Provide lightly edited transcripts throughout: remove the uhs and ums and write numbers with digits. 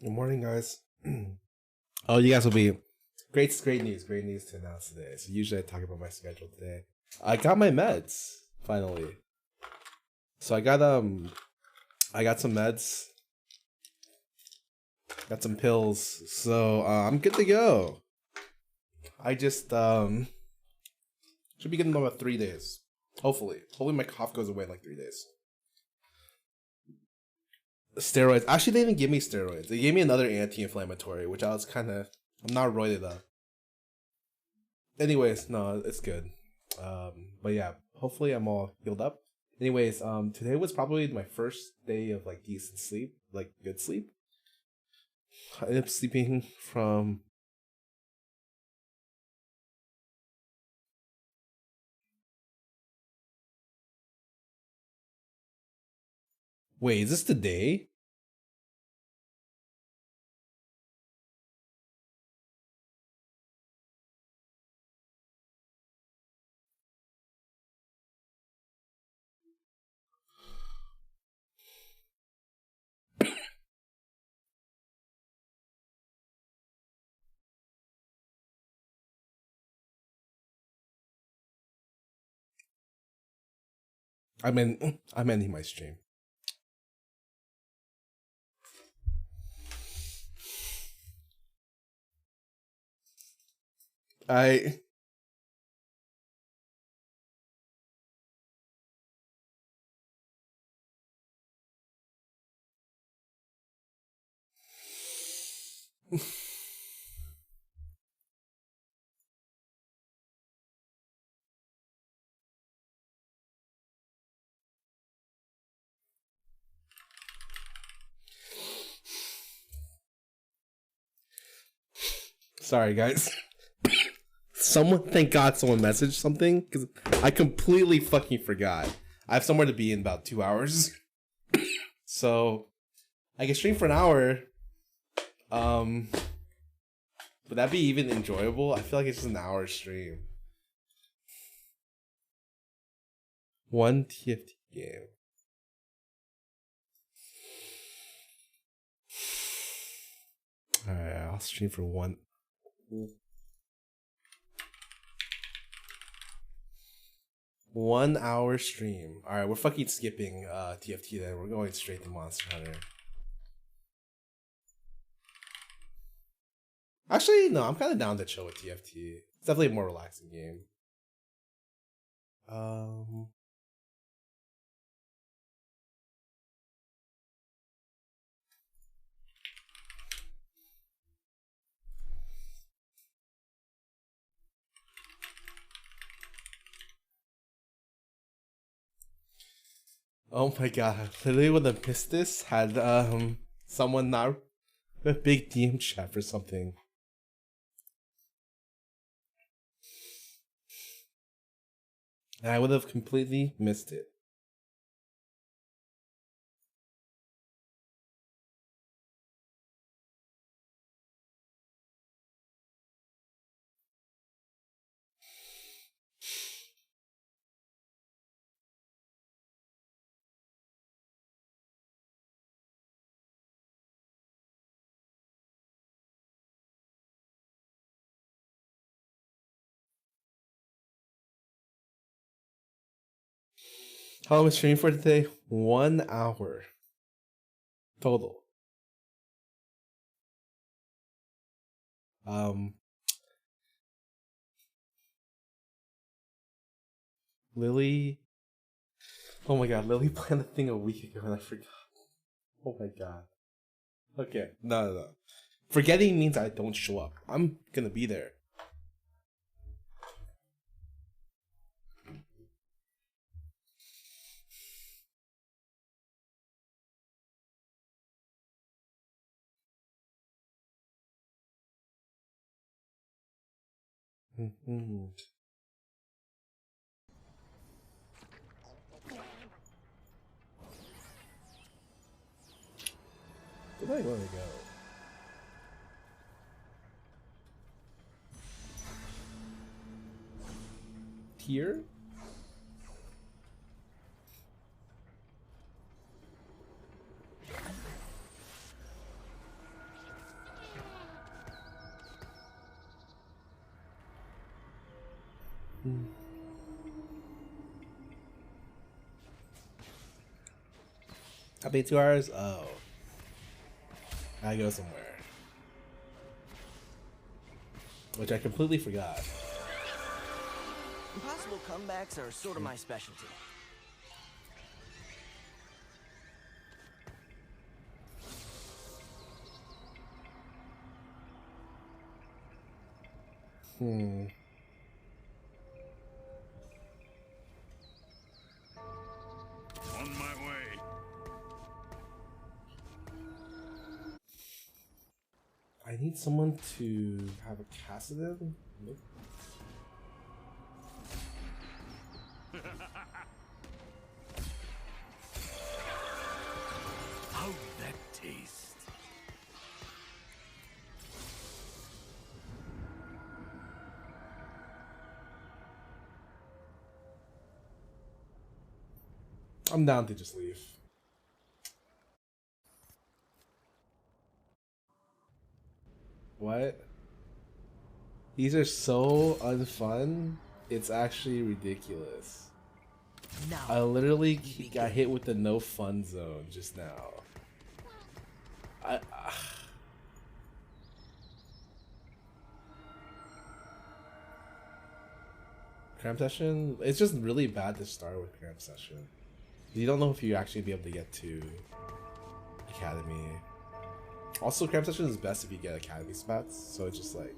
Good morning, guys. Oh, you guys will be great news to announce today. So usually I talk about my schedule today. I got my meds finally. So I got some meds, got some pills. So I'm good to go. I just should be getting them about 3 days. Hopefully my cough goes away in like 3 days. Steroids. Actually, they didn't give me steroids. They gave me another anti-inflammatory, which I'm not roided up. Anyways, no, it's good. But yeah, hopefully I'm all healed up. Anyways, today was probably my first day of like decent sleep, like good sleep. I ended up sleeping from Wait, is this the day? I'm ending my stream. I Sorry, guys. Thank God someone messaged something, because I completely fucking forgot. I have somewhere to be in about 2 hours. So, I can stream for an hour. Would that be even enjoyable? I feel like it's just an hour stream. One TFT game. Alright, I'll stream for 1 hour stream. Alright, we're fucking skipping TFT then. We're going straight to Monster Hunter. Actually, no, I'm kind of down to chill with TFT. It's definitely a more relaxing game. Oh my god, literally when the missed this had someone not a big DM chat for something. And I would have completely missed it. How long was streaming for today? 1 hour total. Lily. Oh my god, Lily planned a thing a week ago and I forgot. Oh my god. Okay, no. Forgetting means I don't show up. I'm gonna be there. Where do I want to go? Here? I'll be 2 hours. Oh, I go somewhere, which I completely forgot. Impossible comebacks are sort of my specialty. On my way. I need someone to have a Cassidon. Nope. How that taste? I'm down to just leave. What? These are so unfun. It's actually ridiculous. Now, I literally got hit with the no fun zone just now. Cramp session? It's just really bad to start with cramp session. You don't know if you actually be able to get to Academy. Also, cramp session is best if you get Academy spots, so it's just like...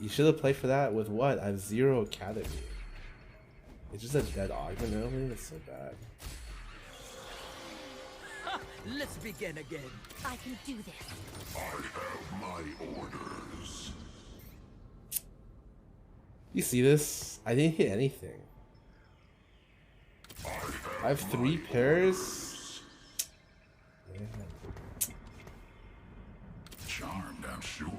You should have played for that with what? I have 0 Academy. It's just a dead augment early? That's so bad. let's begin again. I can do this. I have my orders. You see this? I didn't hit anything. I have 3 pairs. Man. Charmed, I'm sure.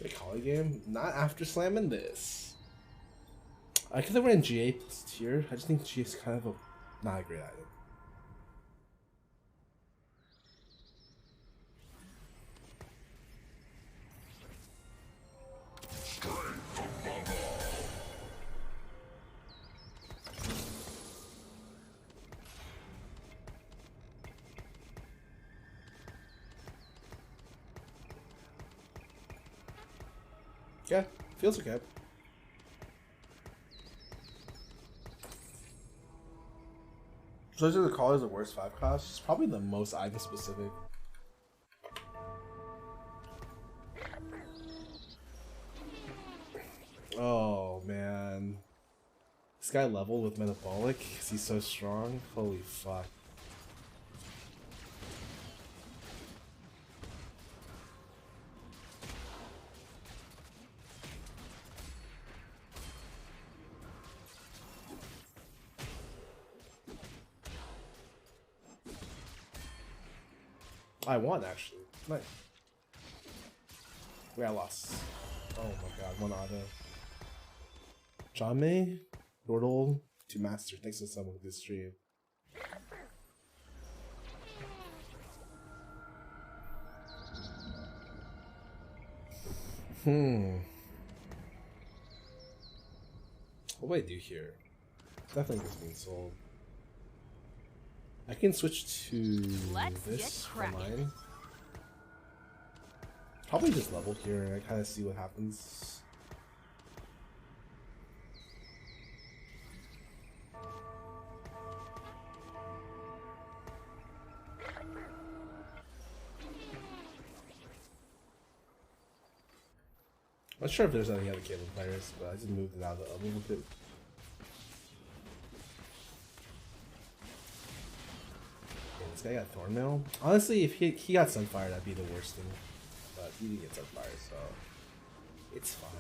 The Collie game? Not after slamming this. I could have ran GA plus tier. I just think GA is kind of not a great item. Yeah, feels okay. So the Collie is the worst 5 cost. It's probably the most item specific. Oh man. This guy leveled with metabolic because he's so strong. Holy fuck. I won actually. Nice. Wait, I lost. Oh my god, 1 auto. John May, Yordle, 2 Master. Thanks for subbing with this stream. What do I do here? Definitely this being sold. I can switch to this for mine. Probably just level here and I kind of see what happens. I'm not sure if there's any other Caitlyn players, but I just moved it out a little bit guy got Thornmail. Honestly, if he got Sunfire, that'd be the worst thing. But he didn't get Sunfire, so it's fine.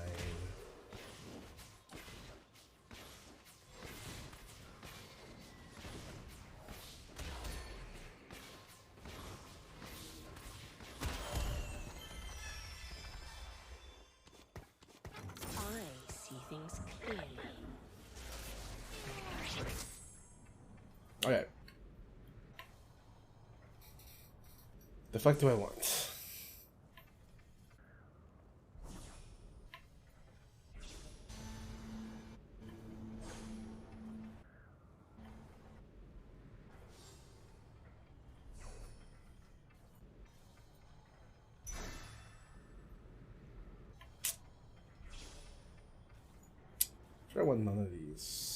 I see things clearly. Okay. The fuck do I want? Sure, I want none of these.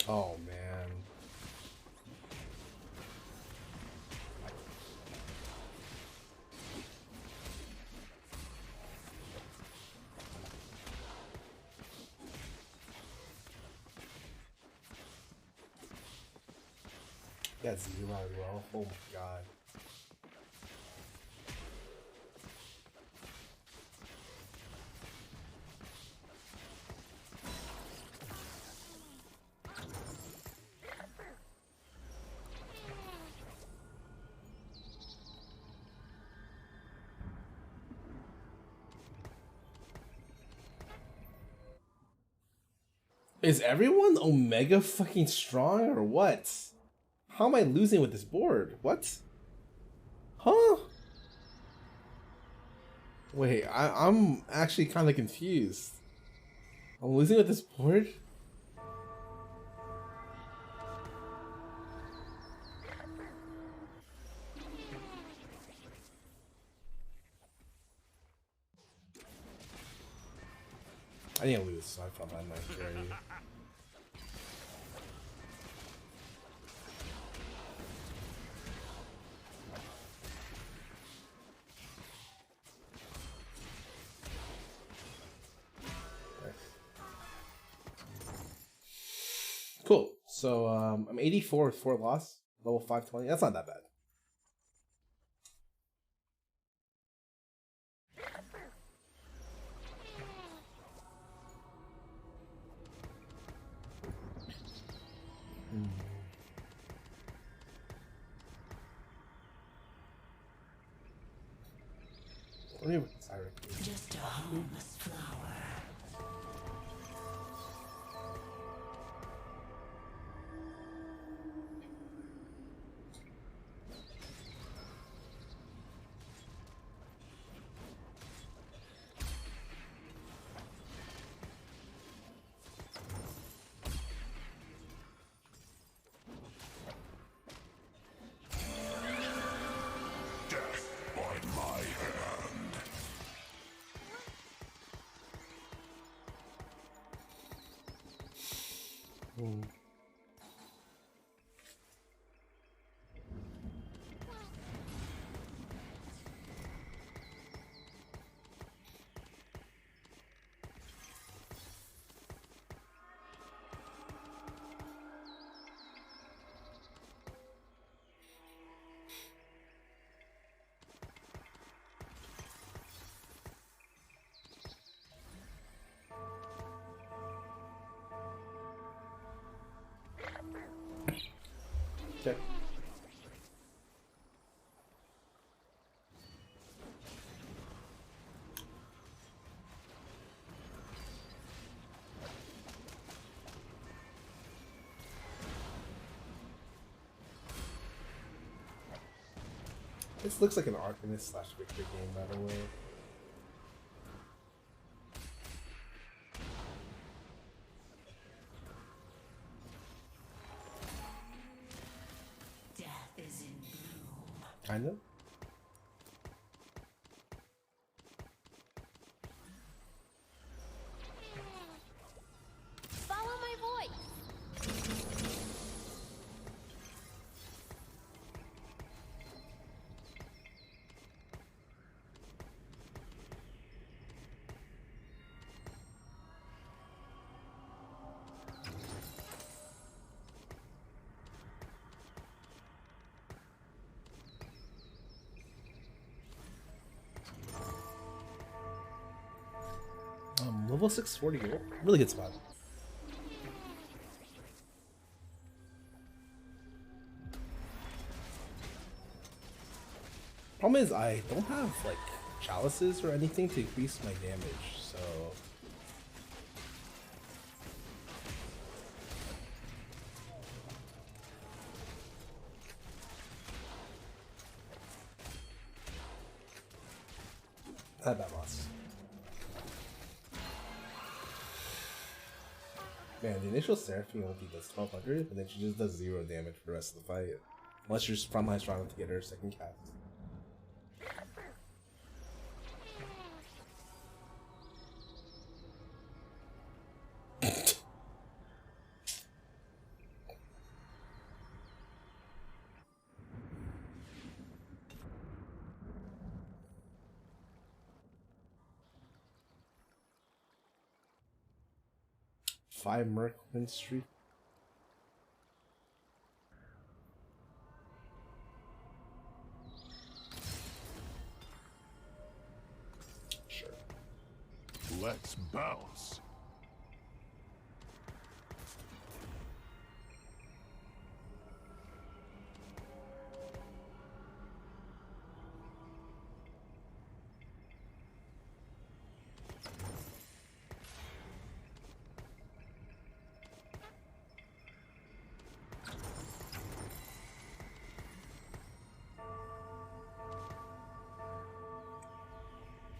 Oh man. Got zero as well. Oh my god. Is everyone Omega fucking strong or what? How am I losing with this board? What? Huh? Wait, I'm actually kind of confused. I'm losing with this board? I didn't lose, so I thought I might carry you. Cool. So I'm 84 with 4 loss, level 520. That's not that bad. Just a harmless flower. Death by my hand. This looks like an Arcanist / Victor game, by the way. Death is in bloom. Kind of. Follow my voice. Level 640, really good spot. Problem is, I don't have like chalices or anything to increase my damage, so not bad loss. Man, the initial Seraphine only does 1200, but then she just does 0 damage for the rest of the fight. Unless you're frontline strong enough to get her second cast. Five Merc win streak. Sure. Let's bounce.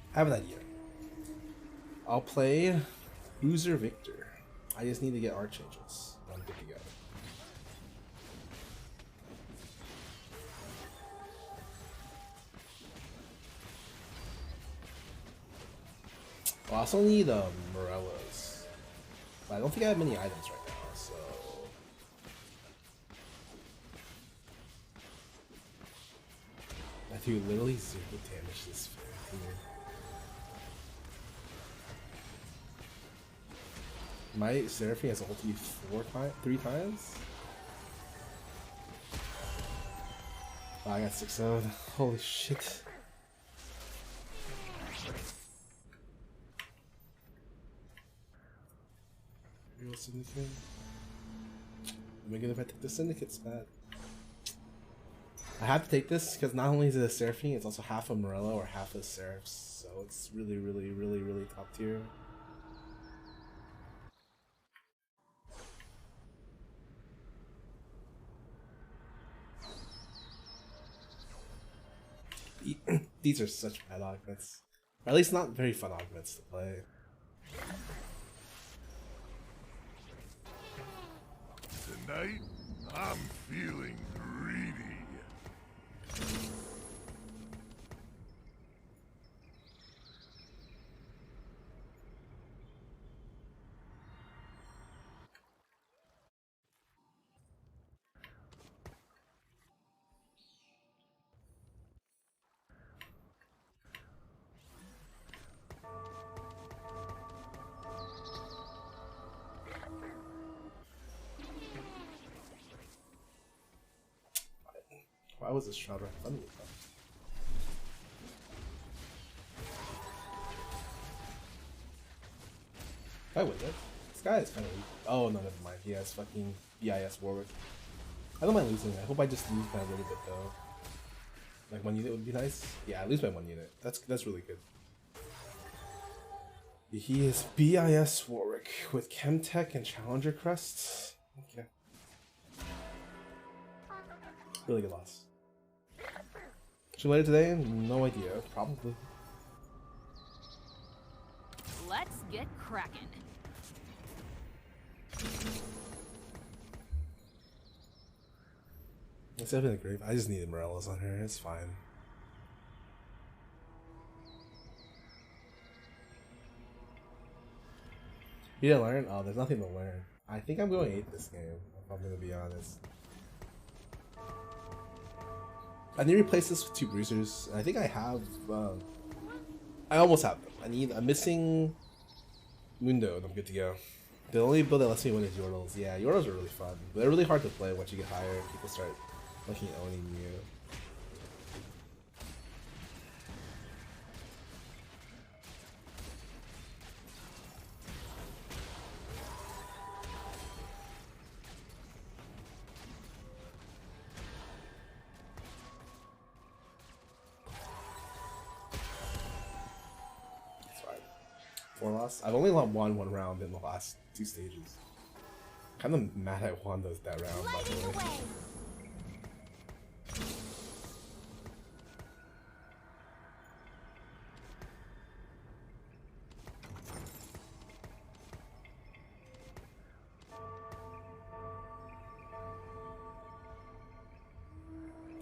I have an idea. I'll play Bruiser Victor. I just need to get Archangels. I'm good to go. Well, I also need Morellas. But I don't think I have many items right now, so I do literally 0 damage this field. My Seraphine has ulti 3 times? Oh, I got 6-0'd. Holy shit. Real Syndicate? Am I good if I take the Syndicate's bad? I have to take this because not only is it a Seraphine, it's also half a Morello or half a Seraphs, so it's really, really, really, really top tier. These are such bad augments. Or at least not very fun augments to play. Tonight, I'm feeling greedy. Why was this shroud right in front of me? I win it. This guy is kind of weak. Oh, no, never mind. He has fucking BIS Warwick. I don't mind losing. I hope I just lose by a little bit, though. Like 1 unit would be nice. Yeah, I lose by 1 unit. That's really good. He is BIS Warwick with Chemtech and Challenger Crest. Okay. Really good loss. Should later today? No idea. Probably. Let's get cracking. It's definitely great. I just needed Morellos on her. It's fine. You didn't learn? Oh, there's nothing to learn. I think I'm going 8 this game, if I'm gonna be honest. I need to replace this with 2 bruisers. I think I have, I almost have them. I'm missing Mundo and I'm good to go. The only build that lets me win is Yordles. Yeah, Yordles are really fun. But they're really hard to play once you get higher. People start looking at owning you. It's fine. 4 loss. I've only won one round in the last 2 stages. Kind of mad I won that round, by the way.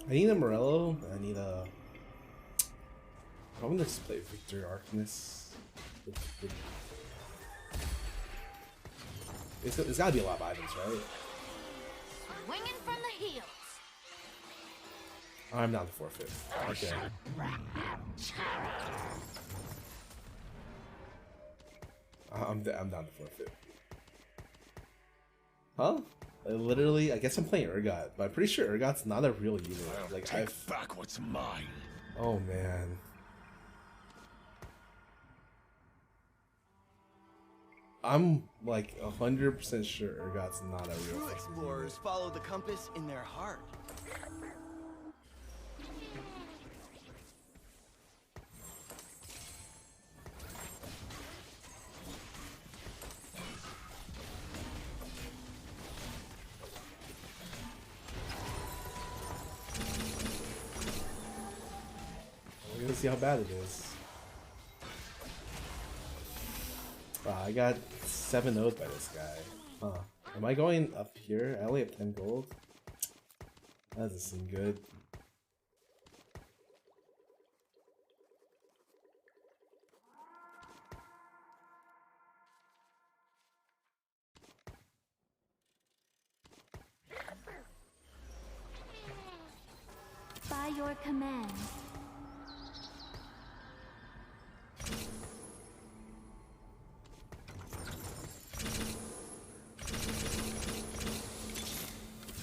I need a Morello. I need a. I'm gonna just play Victor Arcanist. It's gotta be a lot of items, right? Swinging from the heels. I'm down to forfeit. Okay. I'm down to forfeit. Huh? Literally, I guess I'm playing Urgot, but I'm pretty sure Urgot's not a real unit. Like I've back what's mine. Oh man. I'm like 100% sure Urgot's not a real True fucking explorers unit. follow the compass in their heart. We're gonna see how bad it is. Wow, I got 7-0'd by this guy. Huh. Am I going up here? I only have 10 gold. That doesn't seem good. By your command.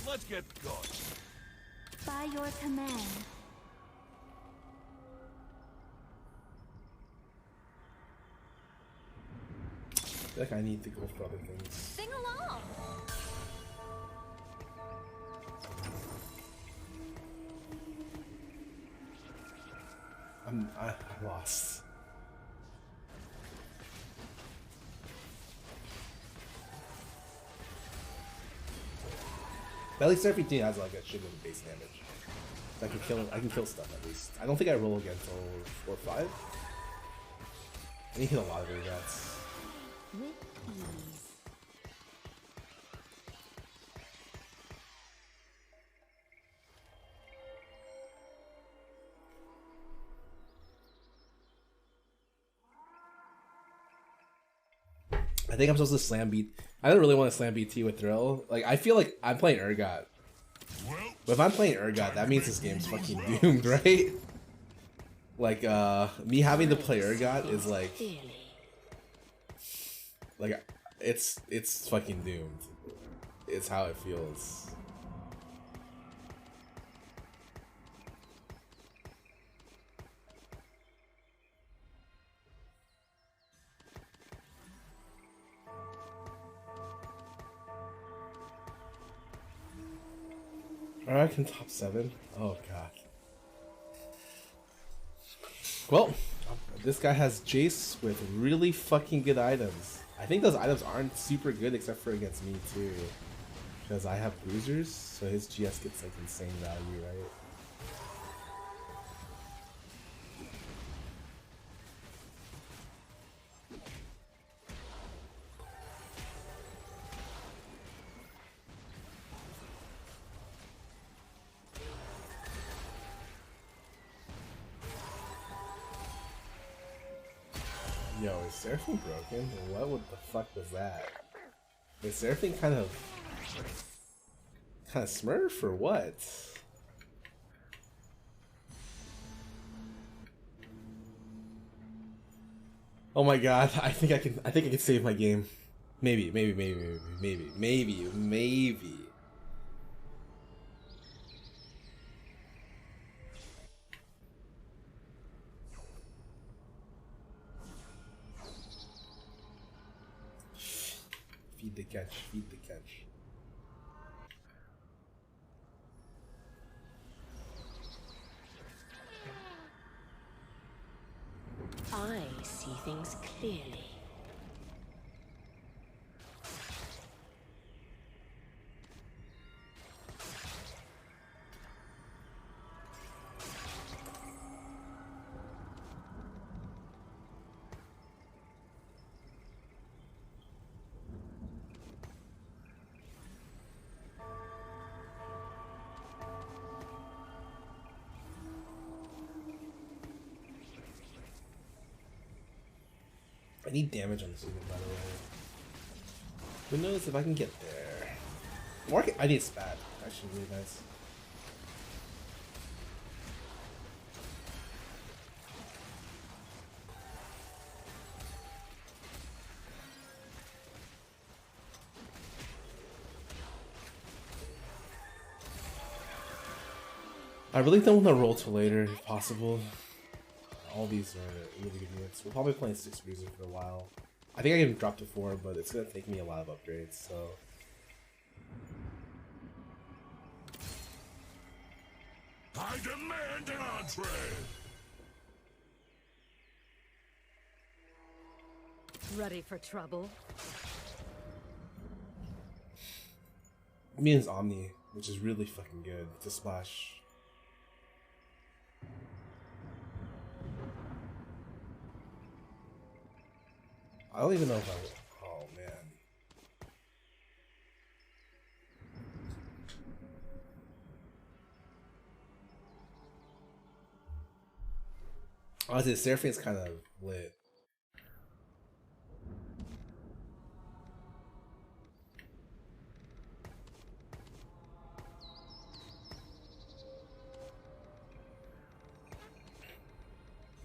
Let's get going. By your command. I feel like I need to go for other things. Sing along. I lost. But at least every team has like a shitload of base damage. So I can kill stuff at least. I don't think I roll again until 4 or 5. I need to hit a lot of Urgots. With ease. I think I'm supposed to slam beat. I don't really want to slam BT with Thrill. Like I feel like I'm playing Urgot. But if I'm playing Urgot, that means this game's fucking doomed, right? Like me having to play Urgot is like it's fucking doomed. It's how it feels. Alright, I can top 7. Oh god. Well, this guy has Jace with really fucking good items. I think those items aren't super good except for against me too. Because I have bruisers, so his GS gets like insane value, right? Yo, is Seraphine broken? What the fuck was that? Is Seraphine kind of smurf or what? Oh my god, I think I can save my game. Maybe. Feed the catch, feed the catch. I see things clearly. I need damage on this unit, by the way. Who knows if I can get there? Or I need spat. Actually, really nice. I really don't want to roll to later if possible. All these are really good units. We're probably playing 6 Bruiser for a while. I think I can drop to 4, but it's gonna take me a lot of upgrades, so. I demand an entree! Ready for trouble? Minions Omni, which is really fucking good to splash. I don't even know if I. Oh man. Honestly, Seraphine's kind of lit.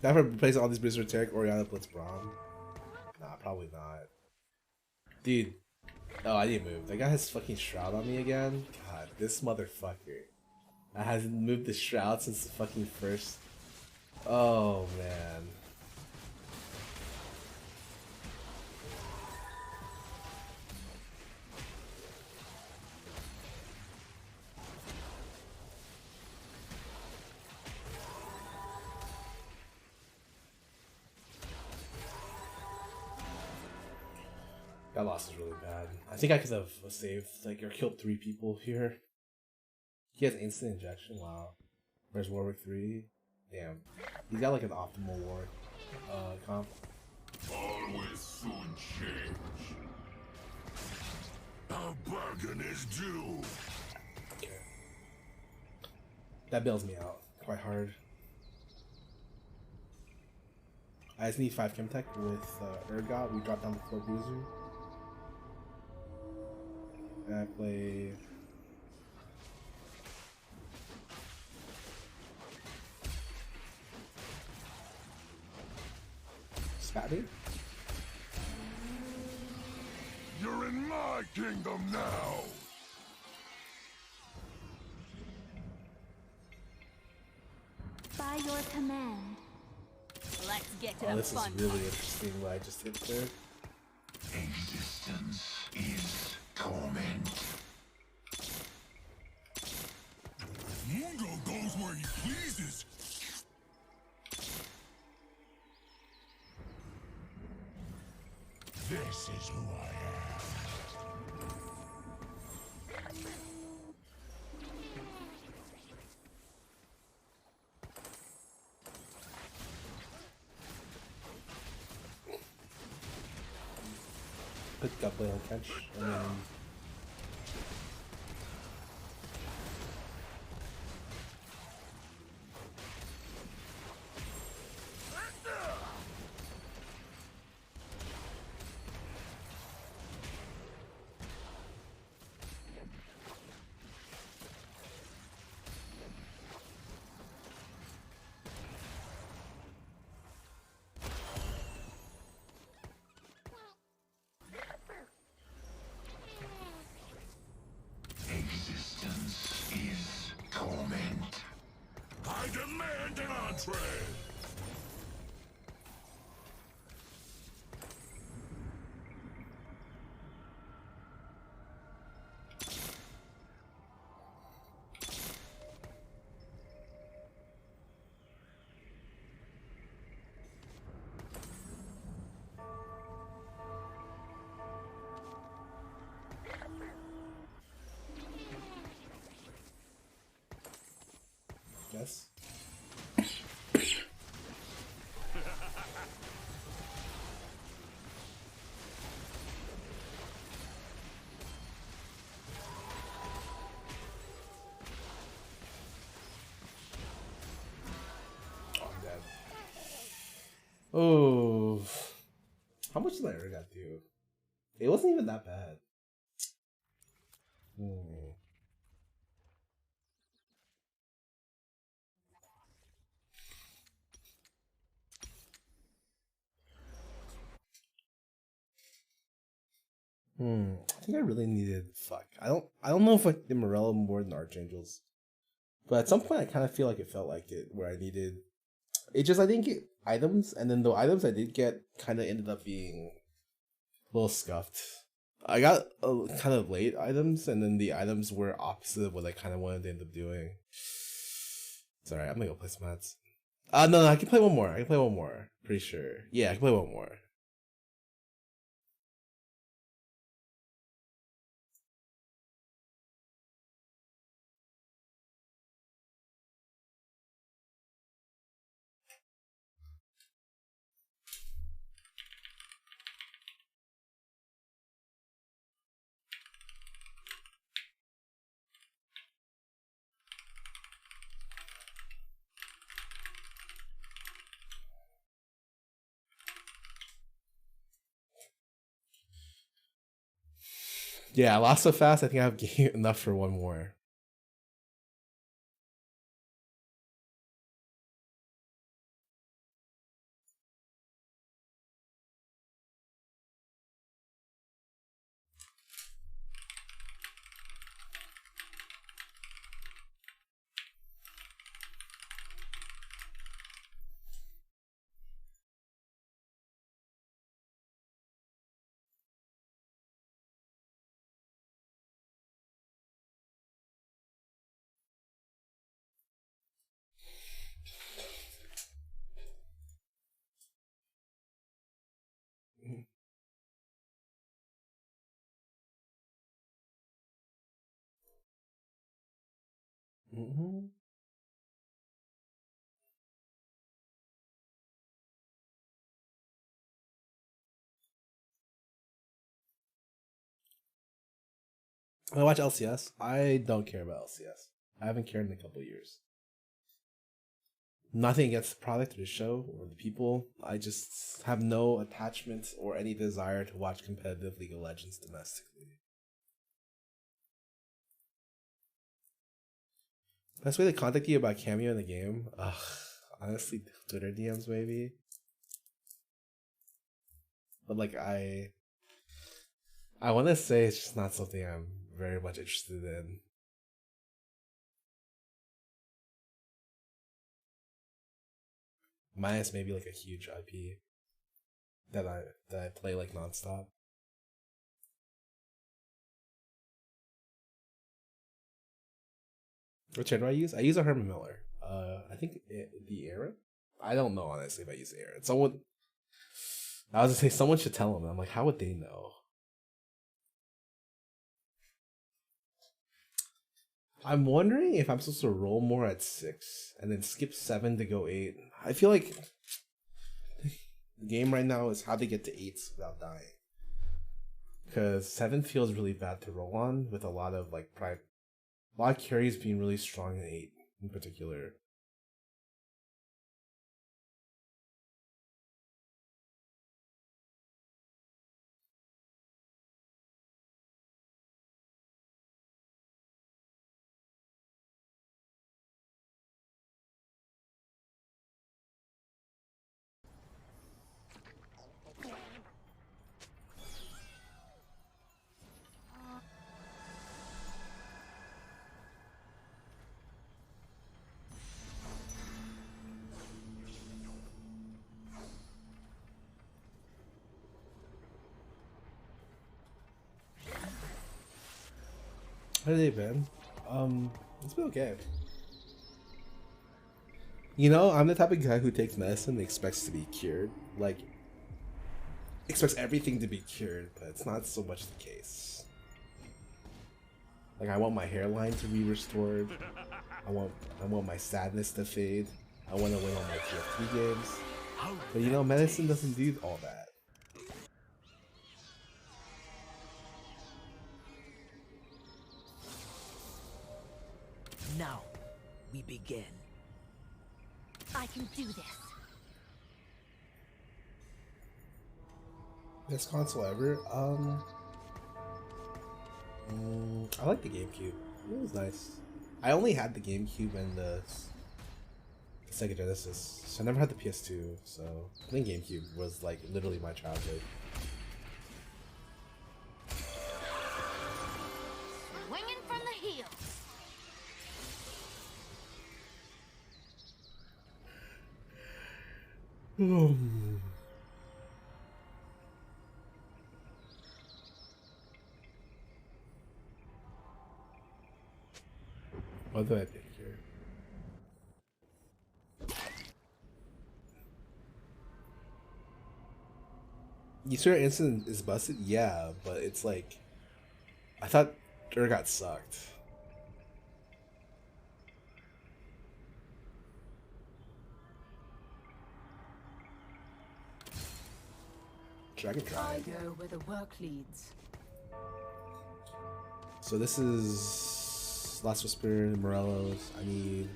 That ever replace all these Bruiser Tarek, Oriana, Blitz, Braum? Nah, probably not. Dude. Oh, I didn't move. That guy has fucking Shroud on me again? God, this motherfucker. I hasn't moved the Shroud since the fucking first. Oh, man. That loss is really bad. I think I could have saved, like, or killed 3 people here. He has instant injection, wow. Where's Warwick 3? Damn. He's got like an optimal Warwick comp. Always soon change. A bargain is due. Okay. That bails me out quite hard. I just need 5 Chemtech with Urgot. We drop down to 4 Bruiser. And I play... Spatty? You're in my kingdom now. By your command. Let's get to Oh, the this is fun really part. interesting what I just hit there. Existence is torment. Mungo goes where he pleases. This is who I am. Put Gutblade on catch, and then... Oh, how much did I ever got through? It wasn't even that bad. Hmm. I think I really needed fuck. I don't know if I did Morello more than Archangels. But at some point I kinda feel like it felt like it where I needed it just I didn't get items, and then the items I did get kinda ended up being a little scuffed. I got kind of late items, and then the items were opposite of what I kind of wanted to end up doing. It's alright, I'm gonna go play some mats. No, I can play one more. I can play one more. Pretty sure. Yeah, I can play one more. Yeah, I lost so fast, I think I have enough for one more. Mm-hmm. I watch LCS. I don't care about LCS. I haven't cared in a couple years. Nothing against the product or the show or the people. I just have no attachment or any desire to watch competitive League of Legends domestically. Best way to contact you about Cameo in the game? Ugh, honestly, Twitter DMs maybe. But like I want to say it's just not something I'm very much interested in. Minus maybe like a huge IP that I play like nonstop. What chain do I use? I use a Herman Miller. I think the Aaron. I don't know honestly if I use Aaron. Someone, I was gonna say someone should tell them. I'm like, how would they know? I'm wondering if I'm supposed to roll more at 6 and then skip 7 to go 8. I feel like the game right now is how to get to 8s without dying. Because 7 feels really bad to roll on with a lot of like prime, a lot of carries being really strong in 8 in particular. How have they been? It's been okay. You know, I'm the type of guy who takes medicine and expects to be cured. Like, expects everything to be cured, but it's not so much the case. Like, I want my hairline to be restored. I want my sadness to fade. I want to win on my TFT games. But you know, medicine doesn't do all that. Now, we begin. I can do this. Best console ever? I like the GameCube. It was nice. I only had the GameCube and the Sega Genesis, so I never had the PS2. So I think GameCube was like literally my childhood. Swinging from the heels. What do I pick here? Easter Instant is busted? Yeah, but it's like I thought Urgot sucked. Dragon I Tribe. go where the work leads. So this is Last Whisper, Morello's. I need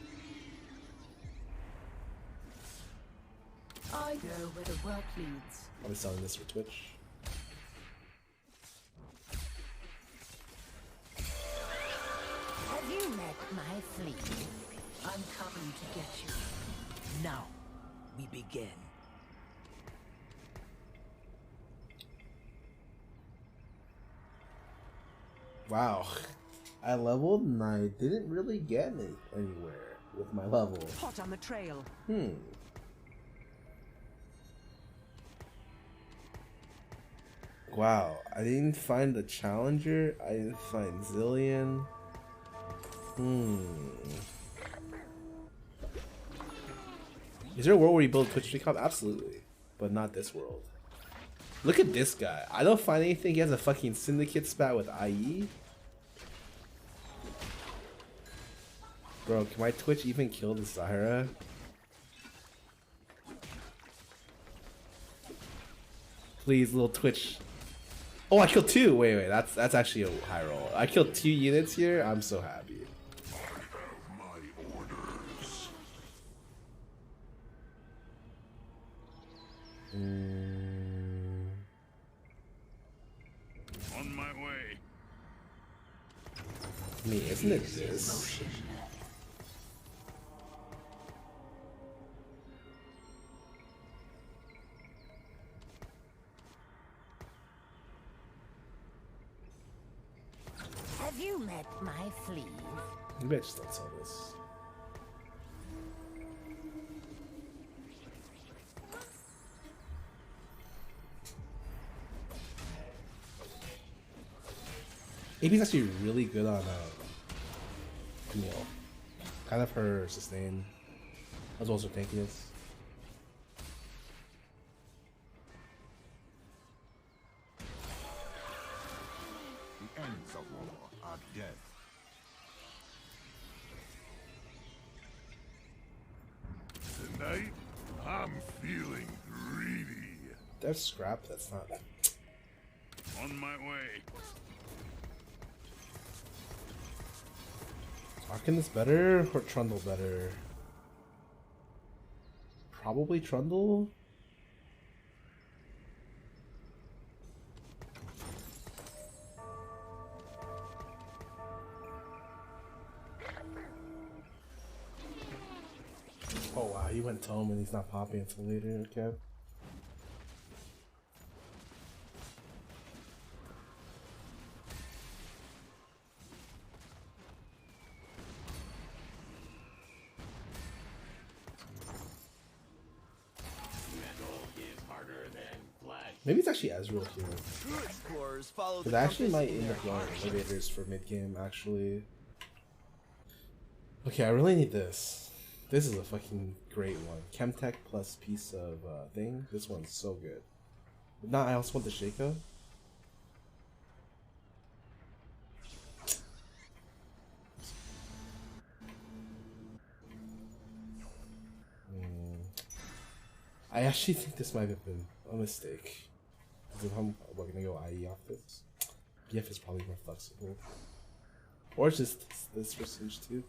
I go where the work leads. I'll be selling this for Twitch. Have you met my fleet? I'm coming to get you. Now, we begin. Wow. I leveled and I didn't really get anywhere with my level. Hot on the trail. Wow, I didn't find the challenger. I didn't find Zillion. Is there a world where you build Twitch Recop? Absolutely, but not this world. Look at this guy. I don't find anything. He has a fucking syndicate spat with IE. Bro, can my Twitch even kill the Zyra? Please, little Twitch. Oh, I killed 2. Wait, that's actually a high roll. I killed 2 units here. I'm so happy. My orders. On my way. I mean, isn't it this? Have you met my fleet? Maybe I just don't sell this. AB's actually really good on Camille. Kind of her sustain, as well as her tankiness. The ends of war are death. Tonight, I'm feeling greedy. There's scrap. That's not. On my way. Arkin is better or Trundle better? Probably Trundle. Oh wow, he went tome and he's not popping until later, okay. Maybe it's actually Ezreal here. True explorers follow Because the I actually compass might in end their up going heart. elevators for mid game, actually. Okay, I really need this. This is a fucking great one. Chemtech plus piece of thing. This one's so good. But now I also want the Shaco. I actually think this might have been a mistake. If we're gonna go IE off this, BF is probably more flexible. Or it's just this for Siege 2.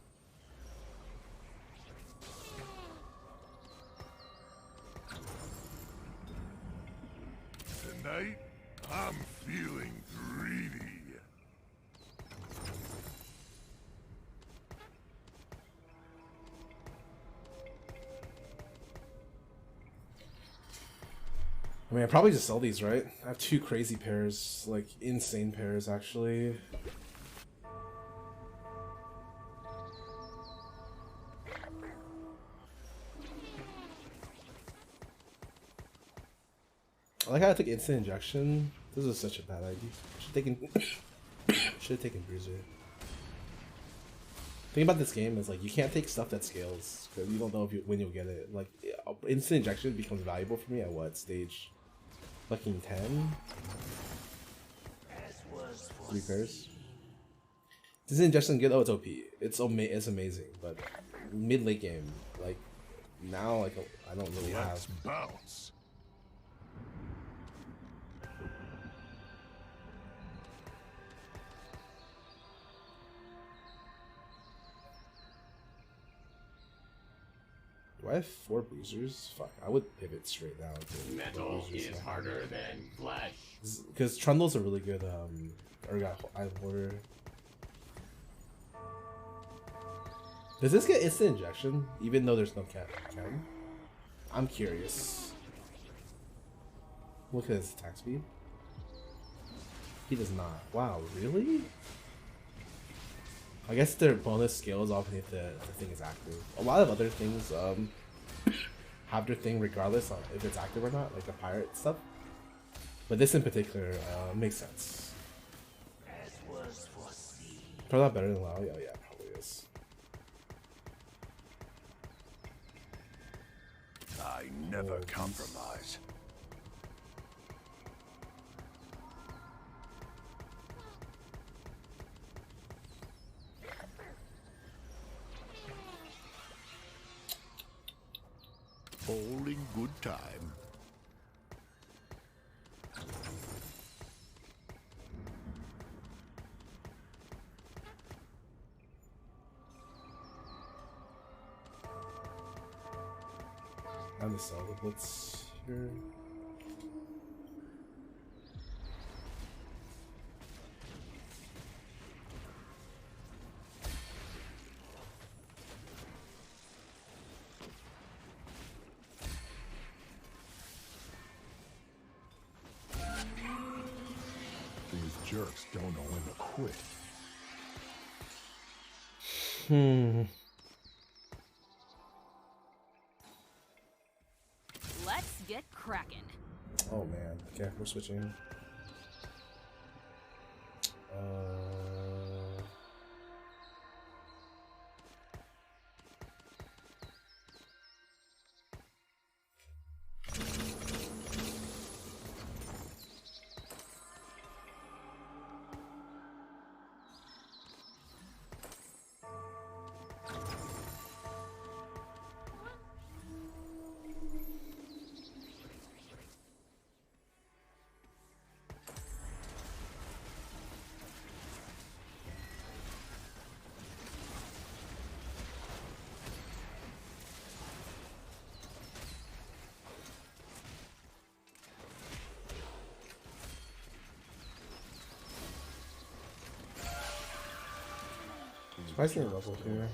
Tonight, I'm feeling greedy. I mean, I probably just sell these, right? I have two crazy pairs, like insane pairs, actually. I like how I took instant injection. This is such a bad idea. Should have taken bruiser. Thing about this game is like you can't take stuff that scales because you don't know if when you'll get it. Like instant injection becomes valuable for me at what stage? Fucking 10. 3 pairs. Instant injection good. Oh, it's OP. It's amazing. But mid late game, like now, like I don't really Let's have. bounce. Do I have 4 bruisers? Fuck, I would pivot straight now. Metal is harder than flesh. Because Trundle's a really good I order. Does this get instant injection even though there's no cat? I'm curious. Look at his attack speed. He does not. Wow, really? I guess their bonus scales off if the thing is active. A lot of other things have their thing regardless of if it's active or not, like the pirate stuff. But this in particular makes sense. Probably not better than WoW. Yeah, probably is. I never compromise. All in good time. I'm gonna sell the blitz here. These jerks don't know when to quit. Let's get cracking. Oh man. Okay, we're switching. Surprisingly level here.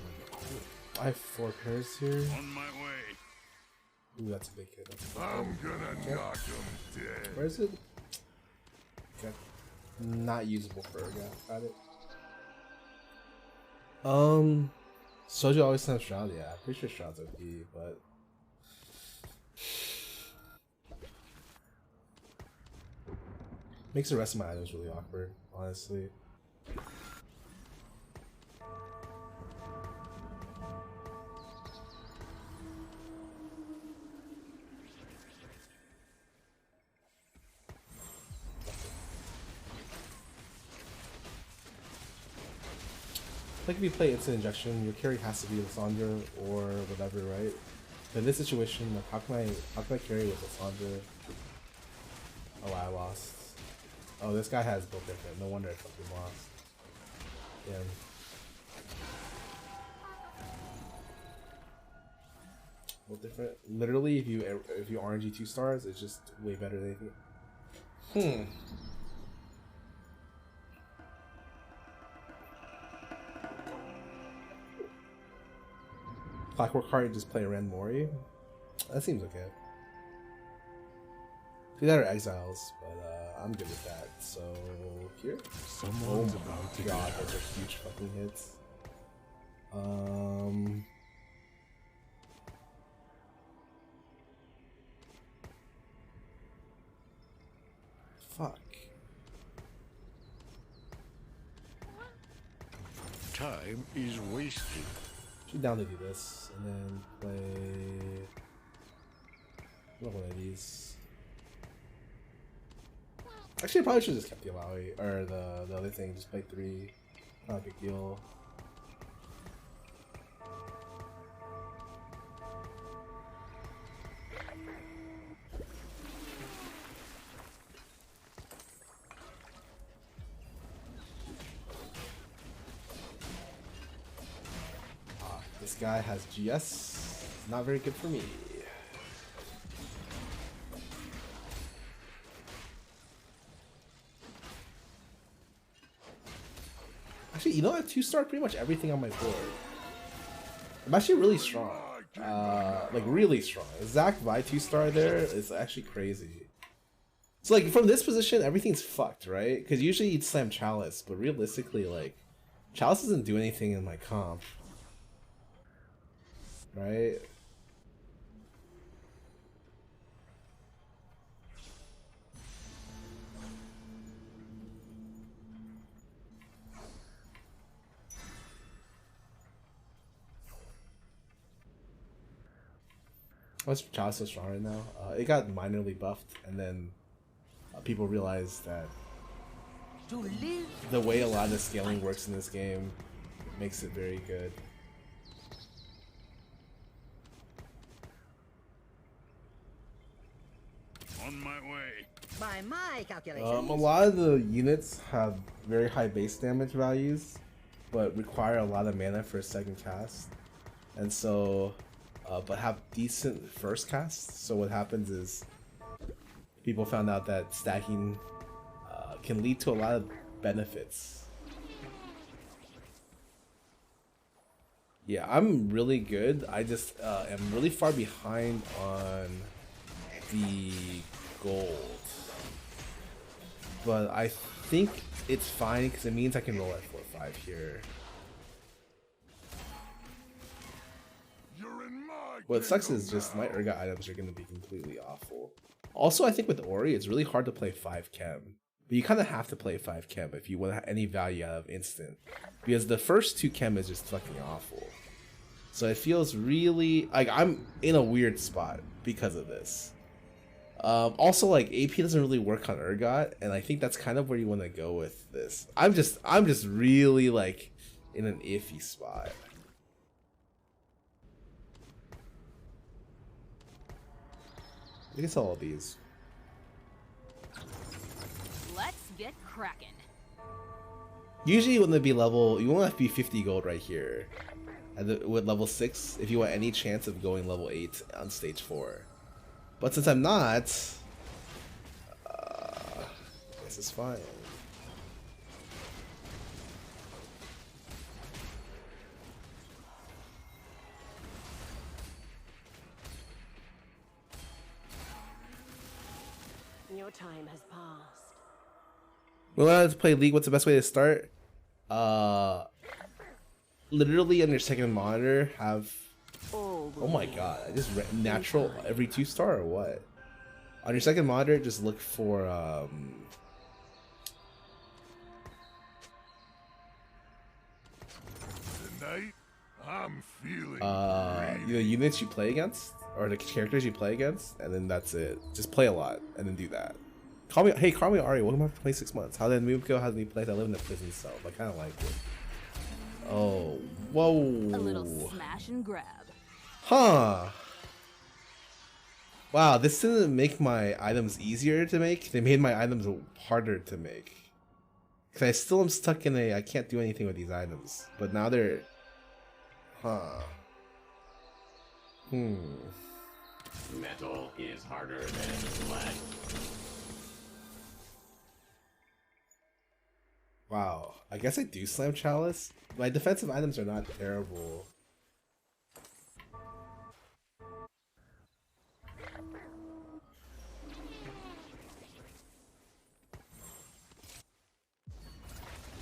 I have 4 pairs here. On my way. Ooh, that's a big hit. I'm gonna knock him dead. Where is it? Okay. Not usable for a guy. Got it. Soju always sends Shroud, yeah. I'm pretty sure Shroud's OP, but makes the rest of my items really awkward, honestly. Like if you play instant injection, your carry has to be Lysandra or whatever, right? But in this situation, like how can I carry with Lysandra? Oh, I lost. Oh, this guy has built different. No wonder I fucking lost. Damn. Built different. Literally, if you RNG 2 stars, it's just way better than anything. Clockwork Heart, just play Ren Mori. That seems okay. Do that or Exiles, but I'm good with that. So here. Someone's about to God, those are huge fucking hits. Fuck. Time is wasted. Should down to do this and then play one of these. Actually, I probably should have just kept the Alawi or the other thing. Just play 3. Not a big deal. This guy has GS. Not very good for me. Actually, you know, I have 2-star pretty much everything on my board. I'm actually really strong. Like really strong. Zac by 2-star there is actually crazy. So like from this position, everything's fucked, right? Because usually you'd slam Chalice, but realistically, like Chalice doesn't do anything in my comp. Right? What's Chalice so strong right now? It got minorly buffed, and then people realized that the way a lot of the scaling works in this game makes it very good. On my way. By my calculations. A lot of the units have very high base damage values, but require a lot of mana for a second cast, and so, but have decent first casts. So what happens is, people found out that stacking can lead to a lot of benefits. Yeah, I'm really good. I just am really far behind on the gold, but I think it's fine because it means I can roll at 4-5 here. You're in my What sucks is kingdom just my now. Urgot items are going to be completely awful. Also, I think with Ori, it's really hard to play 5 chem. But you kind of have to play 5 chem if you want any value out of instant. Because the first 2 chem is just fucking awful. So it feels really... like I'm in a weird spot because of this. Also, like, AP doesn't really work on Urgot, and I think that's kind of where you want to go with this. I'm just really, like, in an iffy spot. You can sell all these. Let's get cracking. Usually when they be level, you want to be 50 gold right here. With level 6, if you want any chance of going level 8 on stage 4. But since I'm not, this is fine. Your time has passed. When I to play League, what's the best way to start? Literally on your second monitor have... oh my god, I just natural every 2-star or what? On your second monitor, just look for Tonight, I'm feeling the units you play against or the characters you play against, and then that's it. Just play a lot and then do that. Call me, hey, call me Ari. Welcome back to 26 months. How did the move go? How did he play? I live in a prison cell. I kind of like it. Oh, whoa. A little smash and grab. Huh. Wow, this didn't make my items easier to make. They made my items harder to make. Because I still am stuck in a I can't do anything with these items. But now they're... huh. Metal is harder than lead. Wow, I guess I do slam Chalice. My defensive items are not terrible.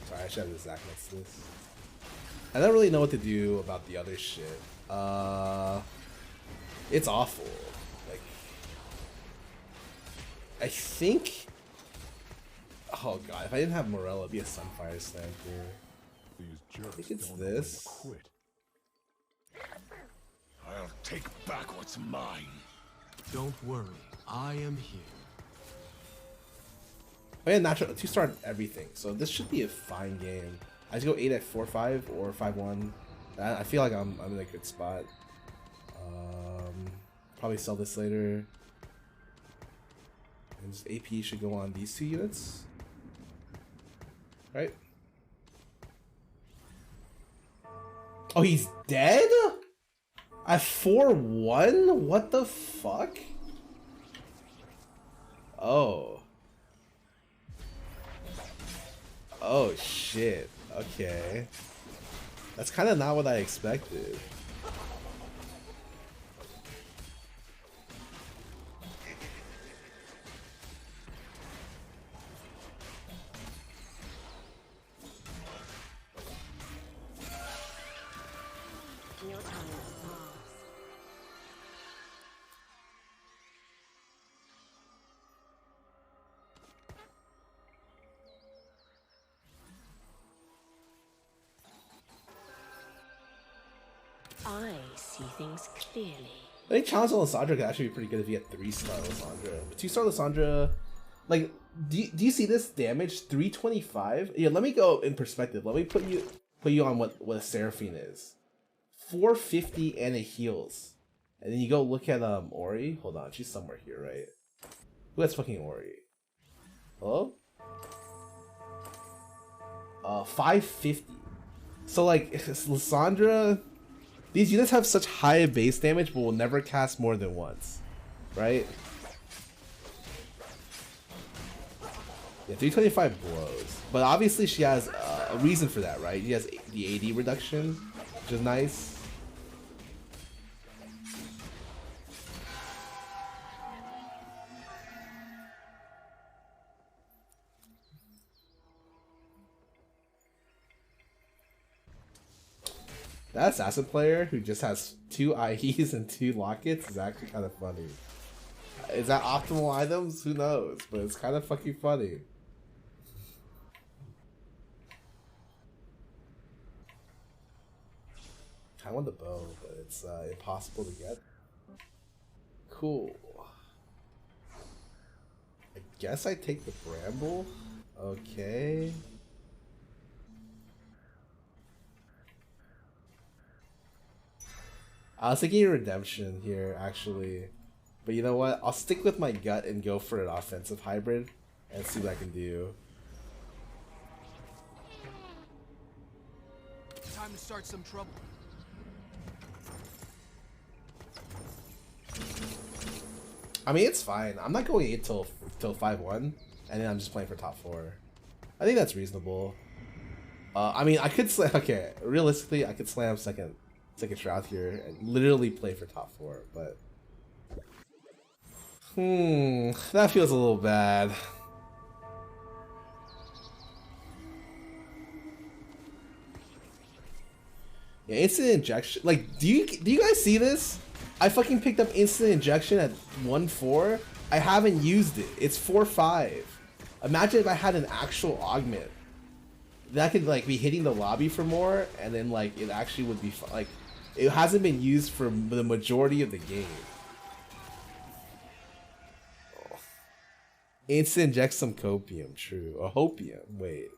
Sorry, I should have the Zac next to this. I don't really know what to do about the other shit. It's awful. Like, I think. Oh god, if I didn't have Morella, it'd be a Sunfire Slam here. These jerks I think it's don't know when to this. quit. I'll take back what's mine. Don't worry, I am here. Oh yeah, natural 2-star everything. So this should be a fine game. I just go 8 at 4-5 or 5-1. I feel like I'm in a good spot. Probably sell this later. And just AP should go on these 2 units. Right? Oh, he's dead? At 4-1? What the fuck? Oh. Oh shit. Okay. That's kind of not what I expected. Your time has passed. I see things clearly. I think challenge on Lysandra could actually be pretty good if you had 3-star Lysandra. But 2-star Lysandra, like, do you see this damage? 325? Yeah, let me go in perspective. Let me put you on what a Seraphine is. 450 and it heals. And then you go look at Ori. Hold on, she's somewhere here, right? Who has fucking Ori? Hello? 550. So like Lysandra, these units have such high base damage but will never cast more than once. Right? Yeah, 325 blows. But obviously she has a reason for that, right? She has the AD reduction, which is nice. That assassin player who just has 2 IEs and 2 lockets is actually kind of funny. Is that optimal items? Who knows? But it's kind of fucking funny. I want the bow, but it's impossible to get. Cool. I guess I take the bramble. Okay. I was thinking redemption here, actually. But you know what? I'll stick with my gut and go for an offensive hybrid and see what I can do. Time to start some trouble. I mean, it's fine. I'm not going 8 till 5-1, and then I'm just playing for top 4. I think that's reasonable. I mean, I could slam. Okay, realistically, I could slam second shroud here and literally play for top 4, but that feels a little bad. Yeah, instant injection. Like, do you guys see this? I fucking picked up instant injection at 1-4. I haven't used it. It's 4-5. Imagine if I had an actual augment. That could like be hitting the lobby for more, and then like it actually would be like it hasn't been used for the majority of the game. Oh. Instant inject some copium, true. Or hopium, wait.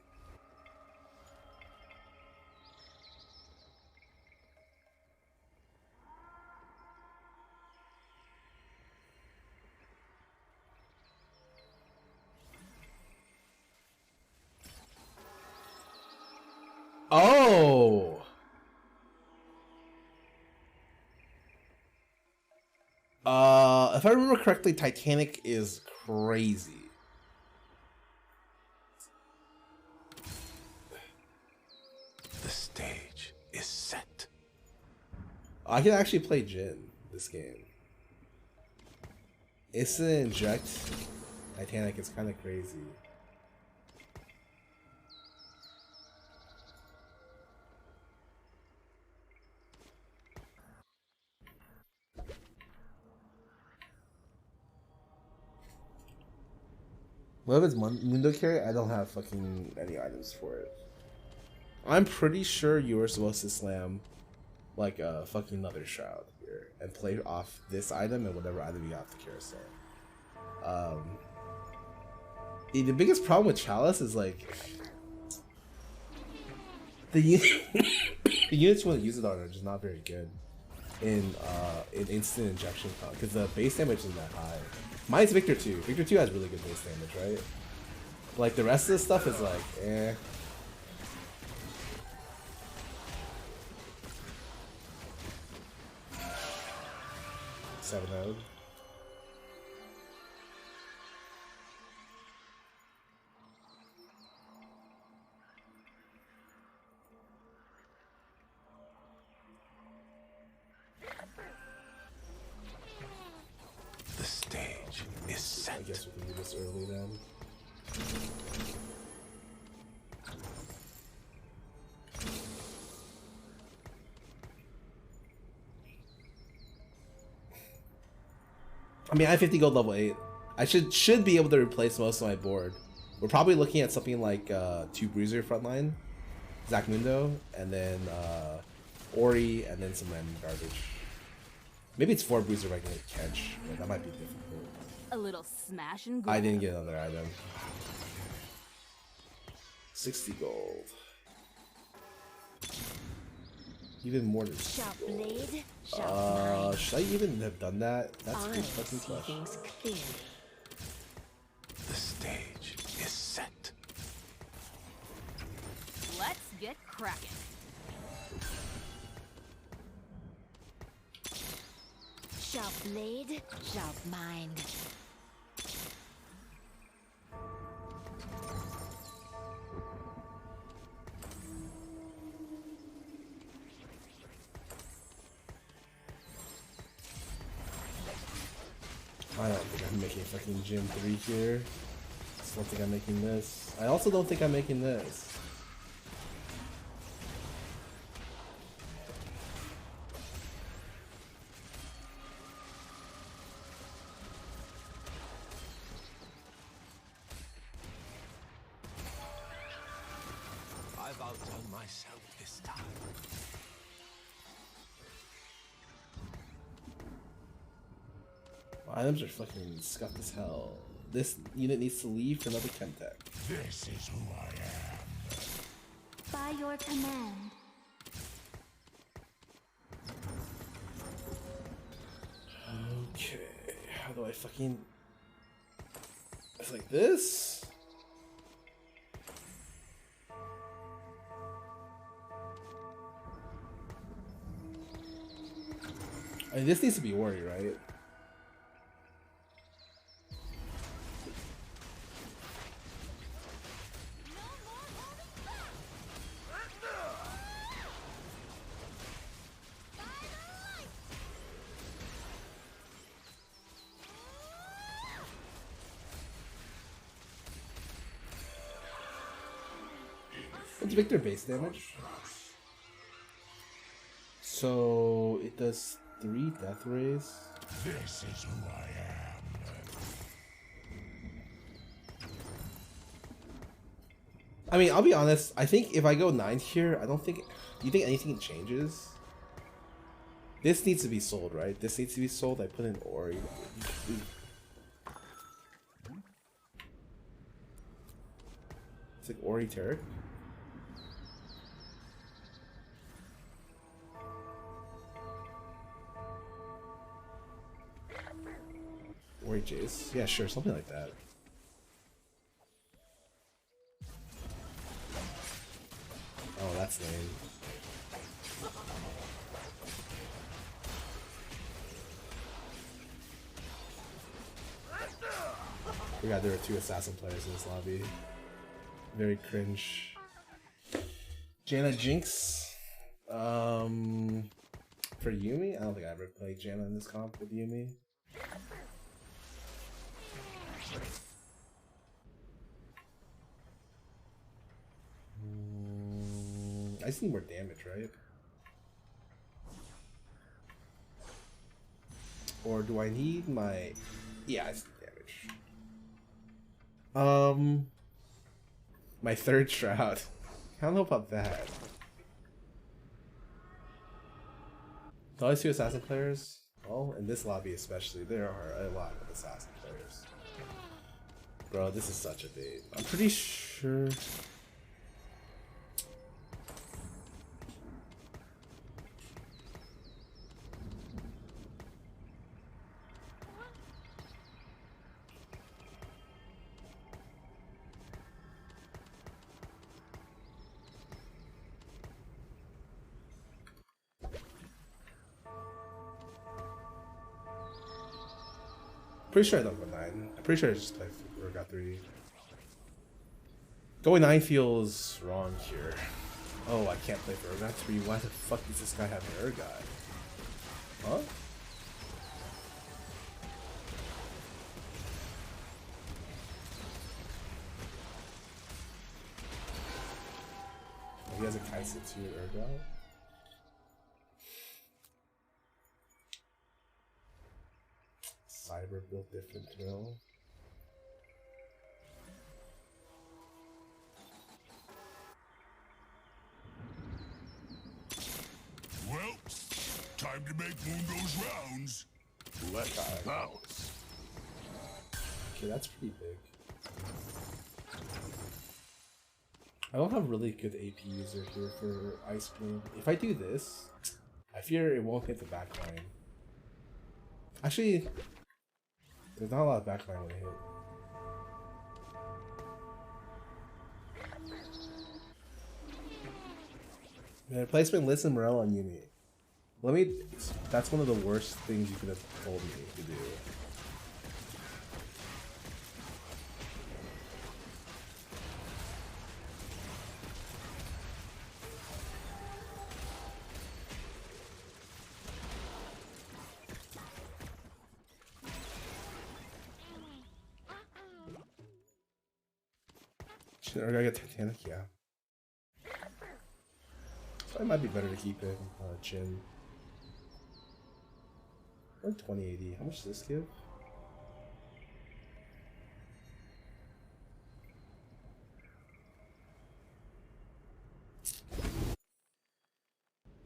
Oh! If I remember correctly, Titanic is crazy. I can actually play Jin this game. Instant inject Titanic is kind of crazy. What if it's Mundo carry? I don't have fucking any items for it. I'm pretty sure you were supposed to slam like a fucking another shroud here and play off this item and whatever item you have the carousel. The biggest problem with Chalice is like the units you want to use it on are just not very good in instant injection because the base damage isn't that high. Mine's Victor 2. Victor 2 has really good base damage, right? Like the rest of the stuff is like, eh. Seven out. The stage is set. I guess we can do this early then. I mean, I have 50 gold level 8. I should be able to replace most of my board. We're probably looking at something like 2 Bruiser frontline, Zach Mundo, and then Ori, and then some random garbage. Maybe it's 4 Bruiser regular catch, but that might be difficult. A little smash and grab. I didn't get another item. 60 gold. Even more than 60 Sharp gold. blade, sharp mind. Should I even have done that? That's a I good fucking see question. things clearly. The stage is set. Let's get cracking. Sharp blade, sharp mind. I don't think I'm making fucking Gym 3 here. I still don't think I'm making this. I also don't think I'm making this. I've outdone myself this time. Items are fucking scuffed as hell. This unit needs to leave for another Chemtech. This is who I am. By your command. Okay, how do I fucking... It's like this? I mean, this needs to be Ori, right? What's Victor base damage? So it does 3 death rays. This is who I am. I mean, I'll be honest. I think if I go 9 here, I don't think. Do you think anything changes? This needs to be sold, right? This needs to be sold. I put in Ori. It's like Ori Turret. Ori Jace. Yeah, sure, something like that. Oh, that's lame. Forgot there were 2 assassin players in this lobby. Very cringe. Jaina Jinx. For Yumi, I don't think I ever played Janna in this comp with Yumi. I just need more damage, right? Or do I need my... Yeah, I just need damage. My third shroud. I don't know about that. The other two assassin players? Well, in this lobby especially, there are a lot of assassin players. Bro, this is such a bait. I'm pretty sure... Pretty sure I don't go 9. I'm pretty sure I just played Urgot 3. Going 9 feels wrong here. Oh, I can't play for Urgot 3. Why the fuck does this guy have an Urgot? Huh? He has a Kaisa 2 Urgot? Cyber built different drill. Well, time to make Mundo's rounds. Let's bounce. Okay, that's pretty big. I don't have really good AP user here for Ice Bloom. If I do this, I fear it won't hit the backline. Actually, there's not a lot of backline when I hit. Man, placement listen Morel on Yumi. Let me. That's one of the worst things you could have told me to do. Or I get Titanic, yeah. So it might be better to keep it Chin. Or 2080. How much does this give?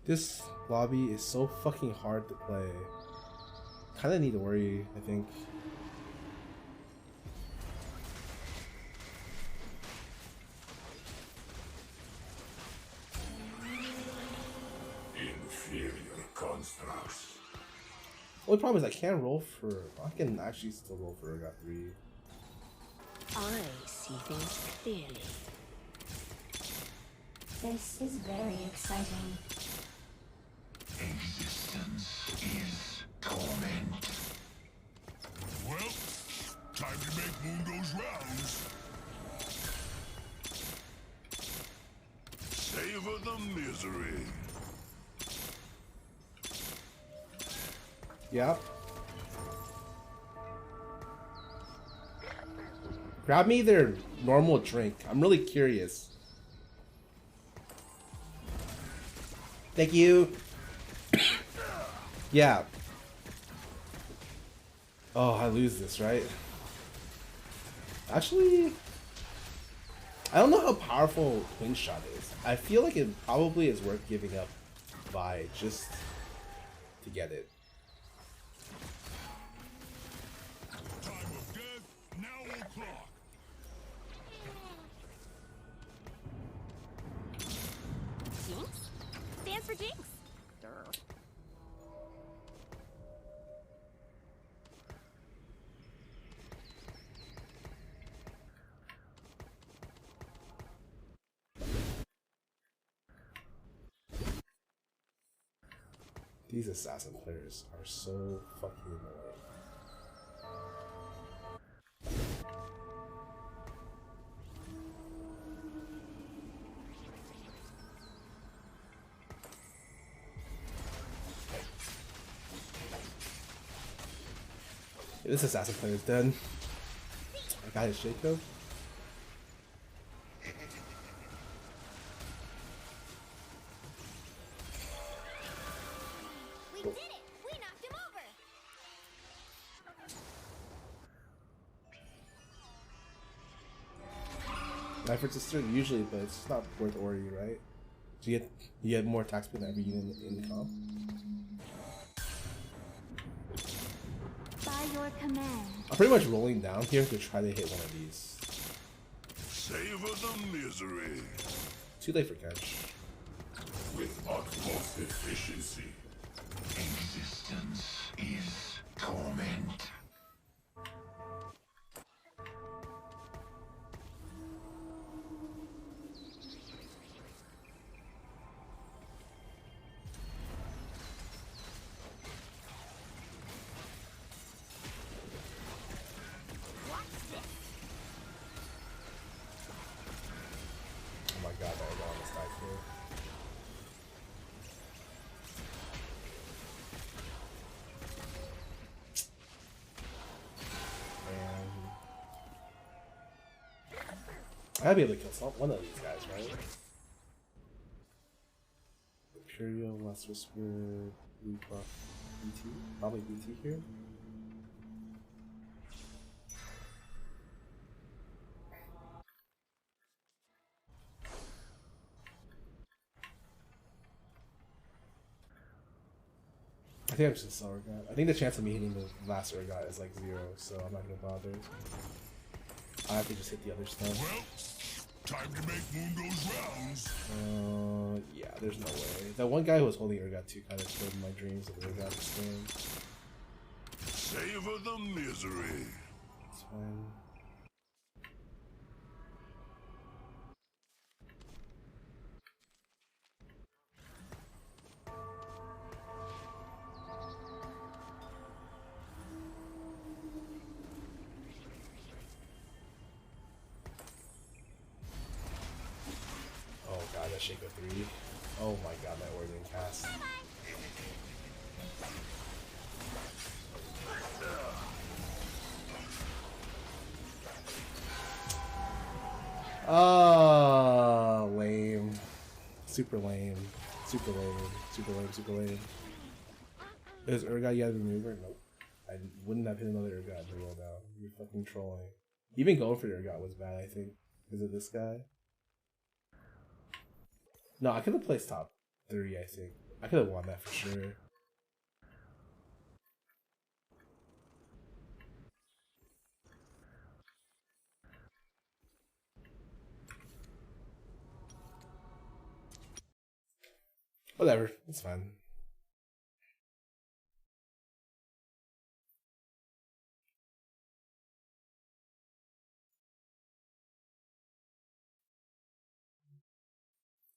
This lobby is so fucking hard to play. Kinda need to worry, I think. Inferior constructs. Only problem is I can't roll for. I can actually still roll for Urgot 3. I see things clearly. This is very exciting. Existence is torment. Well, time to make Mundo's rounds. Savor the misery. Yeah. Grab me their normal drink. I'm really curious. Thank you. Yeah. Oh, I lose this, right? Actually, I don't know how powerful Wing Shot is. I feel like it probably is worth giving up by just to get it. Time of death, now o'clock. Jinx? Stands for Jinx. Durr. These assassin players are so fucking annoying. This assassin player is dead. I got his shake though. We did it! We knocked him over! Knife for sister usually, but it's not worth Ori, right? So you get more attack speed than every unit in the comp. By your command. I'm pretty much rolling down here to try to hit one of these. Savor the misery. Too late for catch. With utmost efficiency. Existence is torment. Oh my god, that almost died here. I gotta be able to kill one of these guys, right? Imperial, Last Whisper, Blue Buff, BT? Probably BT here. I think I'm just a Urgot. I think the chance of me hitting the last Urgot is like 0, so I'm not gonna bother. I have to just hit the other stuff. Well, time to make Mungo's rounds. Yeah, there's no way. That one guy who was holding Urgot 2 kind of killed my dreams of Urgot this game. Savor the misery. It's fine. Oh god, that Shaco 3. Oh my god, that word didn't cast. Oh, lame. Super lame. Super lame. Super lame. Super lame. Is Urgot you have a maneuver? Nope. I wouldn't have hit another Urgot to roll down. You're fucking trolling. Even going for the Urgot was bad, I think. Is it this guy? No, I could have placed top 3, I think. I could have won that for sure. Whatever, it's fine.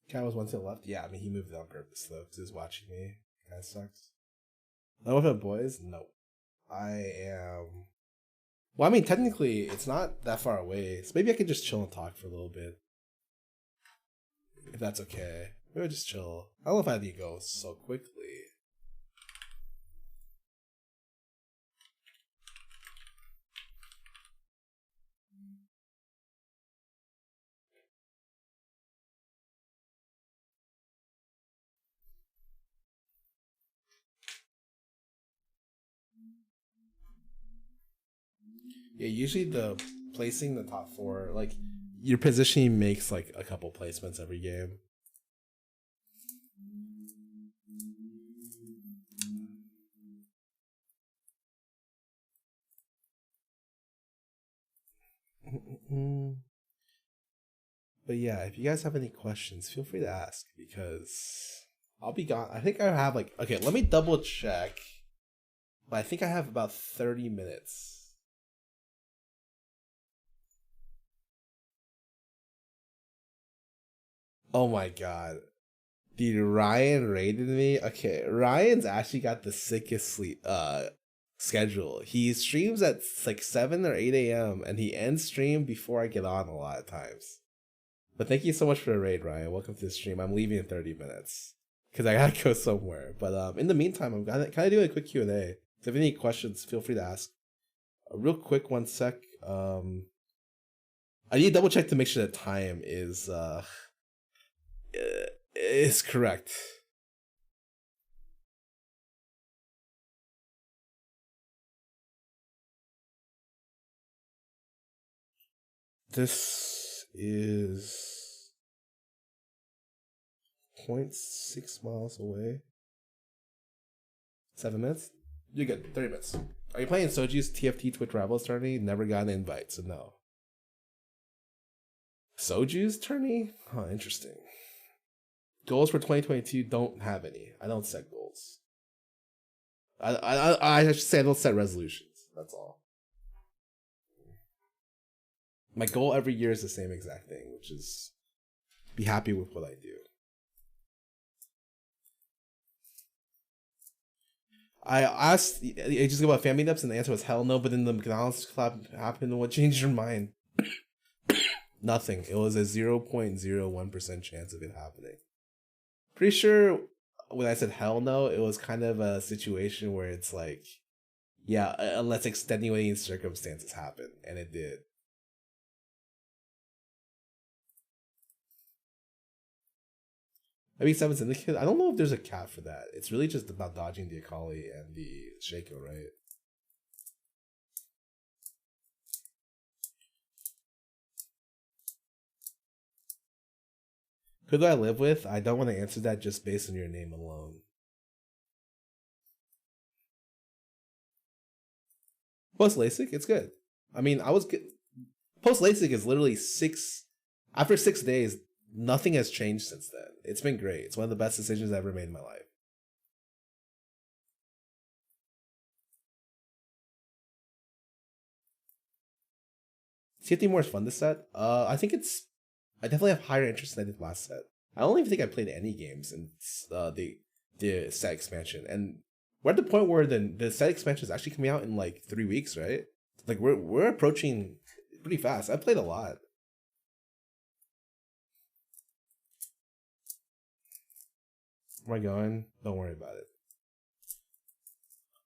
Cat was one to the left. Yeah, I mean he moved it on purpose though, because he was watching me. Kind of sucks. Not with the boys. No, I am. Well, I mean technically it's not that far away, so maybe I could just chill and talk for a little bit, if that's okay. Maybe I'll just chill. I don't know if I have to go so quickly. Yeah, usually the placing the top 4, like your positioning makes like a couple placements every game. But yeah, if you guys have any questions, feel free to ask because I'll be gone. I think I have like, okay, let me double check. But I think I have about 30 minutes. Oh my god. Dude, Ryan raided me. Okay, Ryan's actually got the sickest sleep schedule. He streams at like 7 or 8 a.m. and he ends stream before I get on a lot of times. But thank you so much for the raid, Ryan. Welcome to the stream. I'm leaving in 30 minutes because I gotta go somewhere. But in the meantime, I'm kind of doing a quick Q&A. So if you have any questions, feel free to ask. Real quick, 1 sec. I need to double check to make sure the time is correct. This is 0.6 miles away. 7 minutes? You're good. 30 minutes. Are you playing Soju's TFT Twitch Rivals tourney? Never got an invite, so no. Soju's tourney? Huh, interesting. Goals for 2022 don't have any. I don't set goals. I should say I don't set resolutions. That's all. My goal every year is the same exact thing, which is be happy with what I do. I asked ages ago about fan meetups, and the answer was hell no. But then the McDonald's collab happened. What changed your mind? Nothing. It was a 0.01% chance of it happening. Pretty sure when I said hell no, it was kind of a situation where it's like, yeah, unless extenuating circumstances happen, and it did. Maybe 7 Syndicate. I don't know if there's a cap for that. It's really just about dodging the Akali and the Shaco, right? Who do I live with? I don't want to answer that just based on your name alone. Post LASIK, it's good. I mean, I was good. Post LASIK is literally after 6 days, nothing has changed since then. It's been great. It's one of the best decisions I've ever made in my life. CFT more is fun this set. I think I definitely have higher interest than I did last set. I don't even think I played any games since the set expansion, and we're at the point where the set expansion is actually coming out in like 3 weeks, right? Like we're approaching pretty fast. I played a lot. Where am I going? Don't worry about it.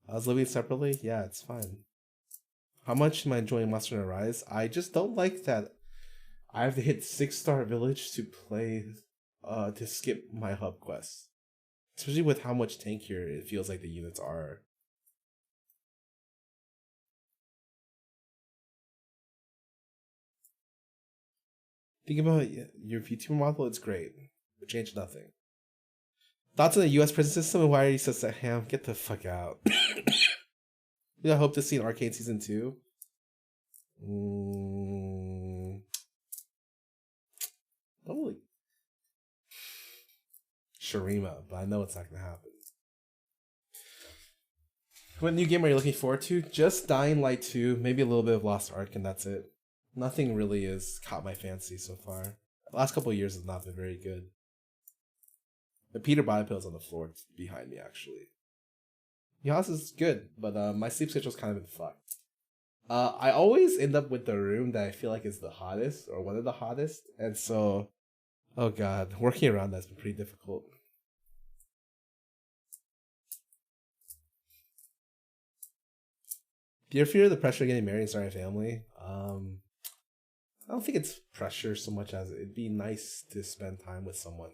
I was living separately. Yeah, it's fine. How much am I enjoying Monster Hunter Rise? I just don't like that I have to hit 6-star village to play, to skip my hub quest. Especially with how much tankier it feels like the units are. Think about your VTuber model, it's great. It changed nothing. Thoughts on the US prison system and why are you so sad? Ham, get the fuck out. I hope to see an Arcane Season 2. Don't really. Shurima, but I know it's not gonna happen. What new game are you looking forward to? Just Dying Light 2, maybe a little bit of Lost Ark, and that's it. Nothing really has caught my fancy so far. The last couple of years have not been very good. The Peter Biopill is on the floor behind me, actually. The house is good, but my sleep schedule's kind of been fucked. I always end up with the room that I feel like is the hottest, or one of the hottest, and so, oh god, working around that's been pretty difficult. Do you ever fear the pressure of getting married and starting a family? I don't think it's pressure so much as it'd be nice to spend time with someone.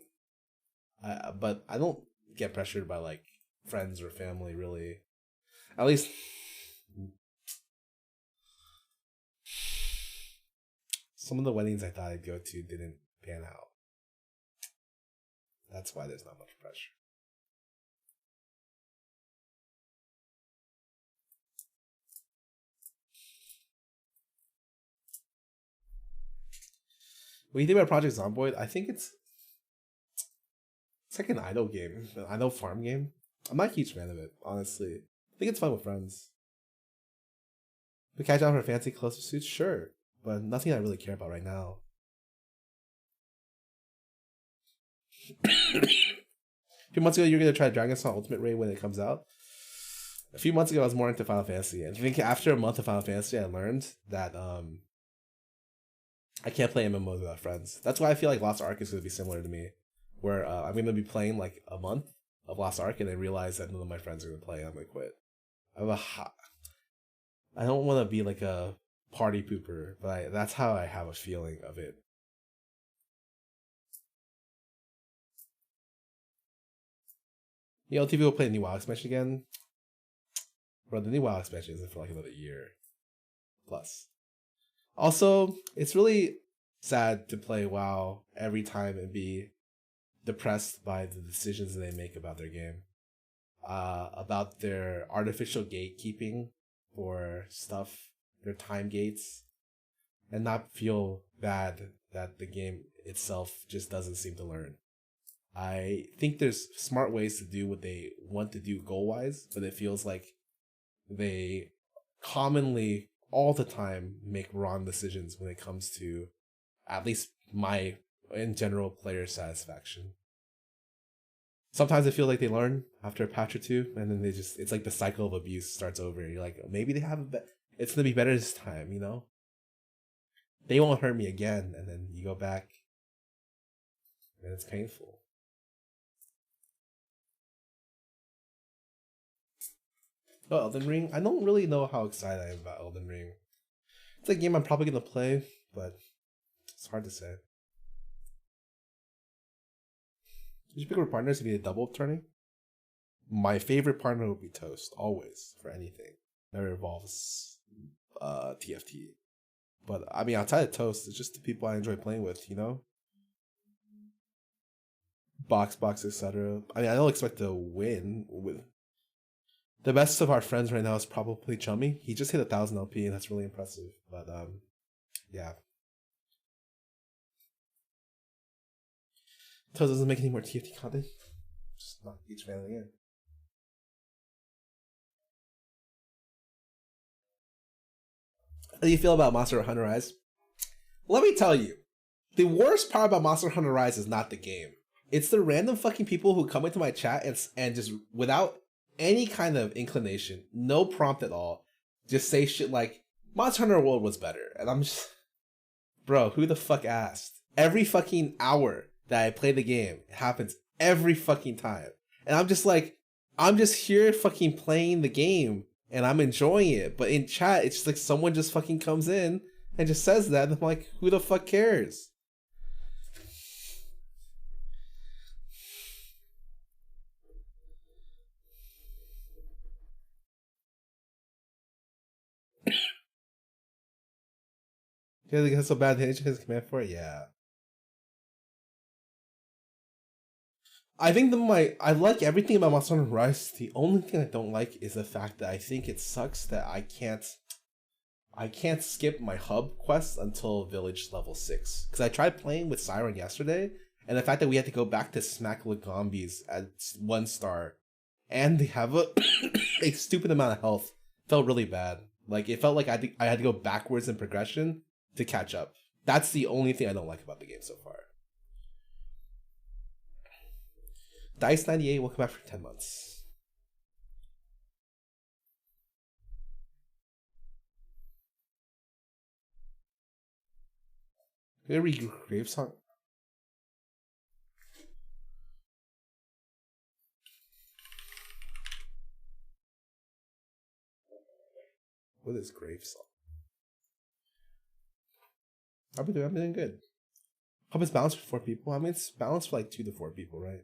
But I don't get pressured by like friends or family really. At least some of the weddings I thought I'd go to didn't pan out. That's why there's not much pressure. When you think about Project Zomboid, I think it's like an idle game, an idle farm game. I'm not a huge fan of it, honestly. I think it's fun with friends. We catch on for fancy close pursuits, sure, but nothing I really care about right now. A few months ago, you were gonna try Dragon Song Ultimate Raid when it comes out. A few months ago, I was more into Final Fantasy, and I think after a month of Final Fantasy, I learned that I can't play MMOs without friends. That's why I feel like Lost Ark is gonna be similar to me, where I'm gonna be playing like a month of Lost Ark, and I realize that none of my friends are gonna play. I'm gonna quit. I have I don't want to be like a party pooper, but that's how I have a feeling of it. You know, TV will play the new WoW expansion again. Bro, the new WoW expansion isn't for like another year plus. Also, it's really sad to play WoW every time and be depressed by the decisions they make about their game. About their artificial gatekeeping for stuff, their time gates, and not feel bad that the game itself just doesn't seem to learn. I think there's smart ways to do what they want to do goal-wise, but it feels like they commonly, all the time, make wrong decisions when it comes to, at least my, in general, player satisfaction. Sometimes I feel like they learn after a patch or two, and then it's like the cycle of abuse starts over. You're like, maybe they have it's gonna be better this time, you know? They won't hurt me again, and then you go back, and it's painful. Oh, Elden Ring? I don't really know how excited I am about Elden Ring. It's a game I'm probably gonna play, but it's hard to say. Did you pick your partners if you did double turning? My favorite partner would be Toast, always, for anything. Never involves TFT. But I mean, outside of Toast, it's just the people I enjoy playing with, you know? Box, etc. I mean, I don't expect to win with. The best of our friends right now is probably Chummy. He just hit 1,000 LP, and that's really impressive. But yeah. Toast doesn't make any more TFT content. Just not each fan of the game. How do you feel about Monster Hunter Rise? Let me tell you, the worst part about Monster Hunter Rise is not the game. It's the random fucking people who come into my chat and just without any kind of inclination, no prompt at all, just say shit like, Monster Hunter World was better. And I'm just, bro, who the fuck asked? Every fucking hour that I play the game, it happens every fucking time. And I'm just like, I'm just here fucking playing the game and I'm enjoying it. But in chat, it's just like someone just fucking comes in and just says that. And I'm like, who the fuck cares? Yeah, they got so bad they his command for it. Yeah. I think I like everything about Monster Hunter Rise. The only thing I don't like is the fact that I think it sucks that I can't skip my hub quest until village level 6. Because I tried playing with Siren yesterday, and the fact that we had to go back to smack Lagombies at 1 star, and they have a stupid amount of health, felt really bad. Like, it felt like I had to go backwards in progression to catch up. That's the only thing I don't like about the game so far. Dice98 will come back for 10 months. Gonna read Grave Song. What is Grave Song? I'm doing good. Hope it's balanced for 4 people. I mean, it's balanced for like 2 to 4 people, right?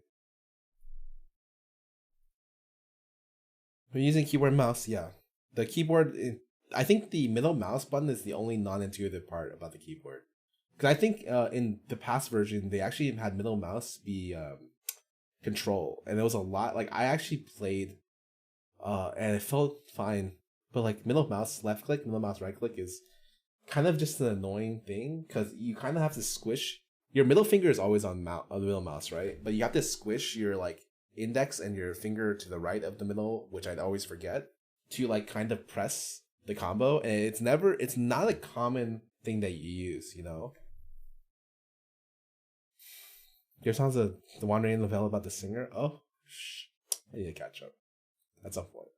We're using keyboard and mouse, yeah. The keyboard, I think the middle mouse button is the only non-intuitive part about the keyboard. Because I think in the past version, they actually had middle mouse be control. And it was a lot, like I actually played and it felt fine. But like middle mouse left click, middle mouse right click is kind of just an annoying thing. Because you kind of have to squish. Your middle finger is always on the middle mouse, right? But you have to squish your like index and your finger to the right of the middle, which I'd always forget, to like kind of press the combo. And it's not a common thing that you use, you know? Your song's the Wandering novella about the singer? Oh, I need to catch up at some point.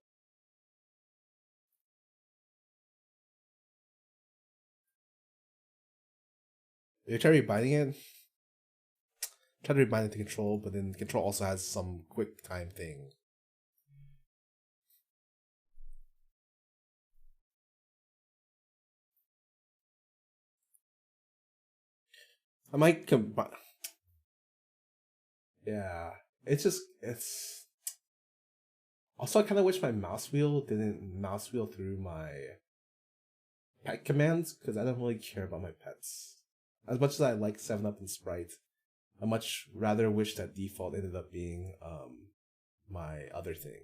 You try rebinding it? Try to rebind it to control, but then control also has some quick time thing. I might combine. Yeah, it's. Also, I kind of wish my mouse wheel didn't mouse wheel through my pet commands because I don't really care about my pets. As much as I like 7-Up and Sprite, I much rather wish that default ended up being my other thing.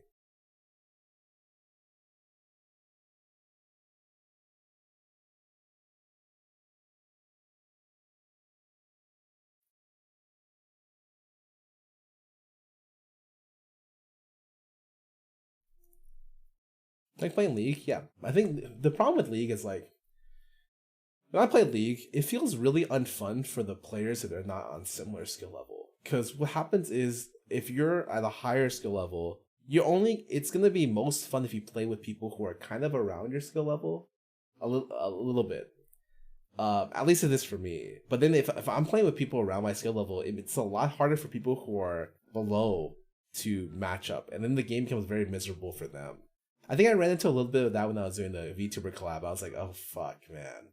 Like playing League, yeah. I think the problem with League is like when I play League, it feels really unfun for the players that are not on similar skill level. Because what happens is if you're at a higher skill level, it's gonna be most fun if you play with people who are kind of around your skill level, a little bit. At least it is for me. But then if I'm playing with people around my skill level, it's a lot harder for people who are below to match up, and then the game becomes very miserable for them. I think I ran into a little bit of that when I was doing the VTuber collab. I was like, oh fuck, man.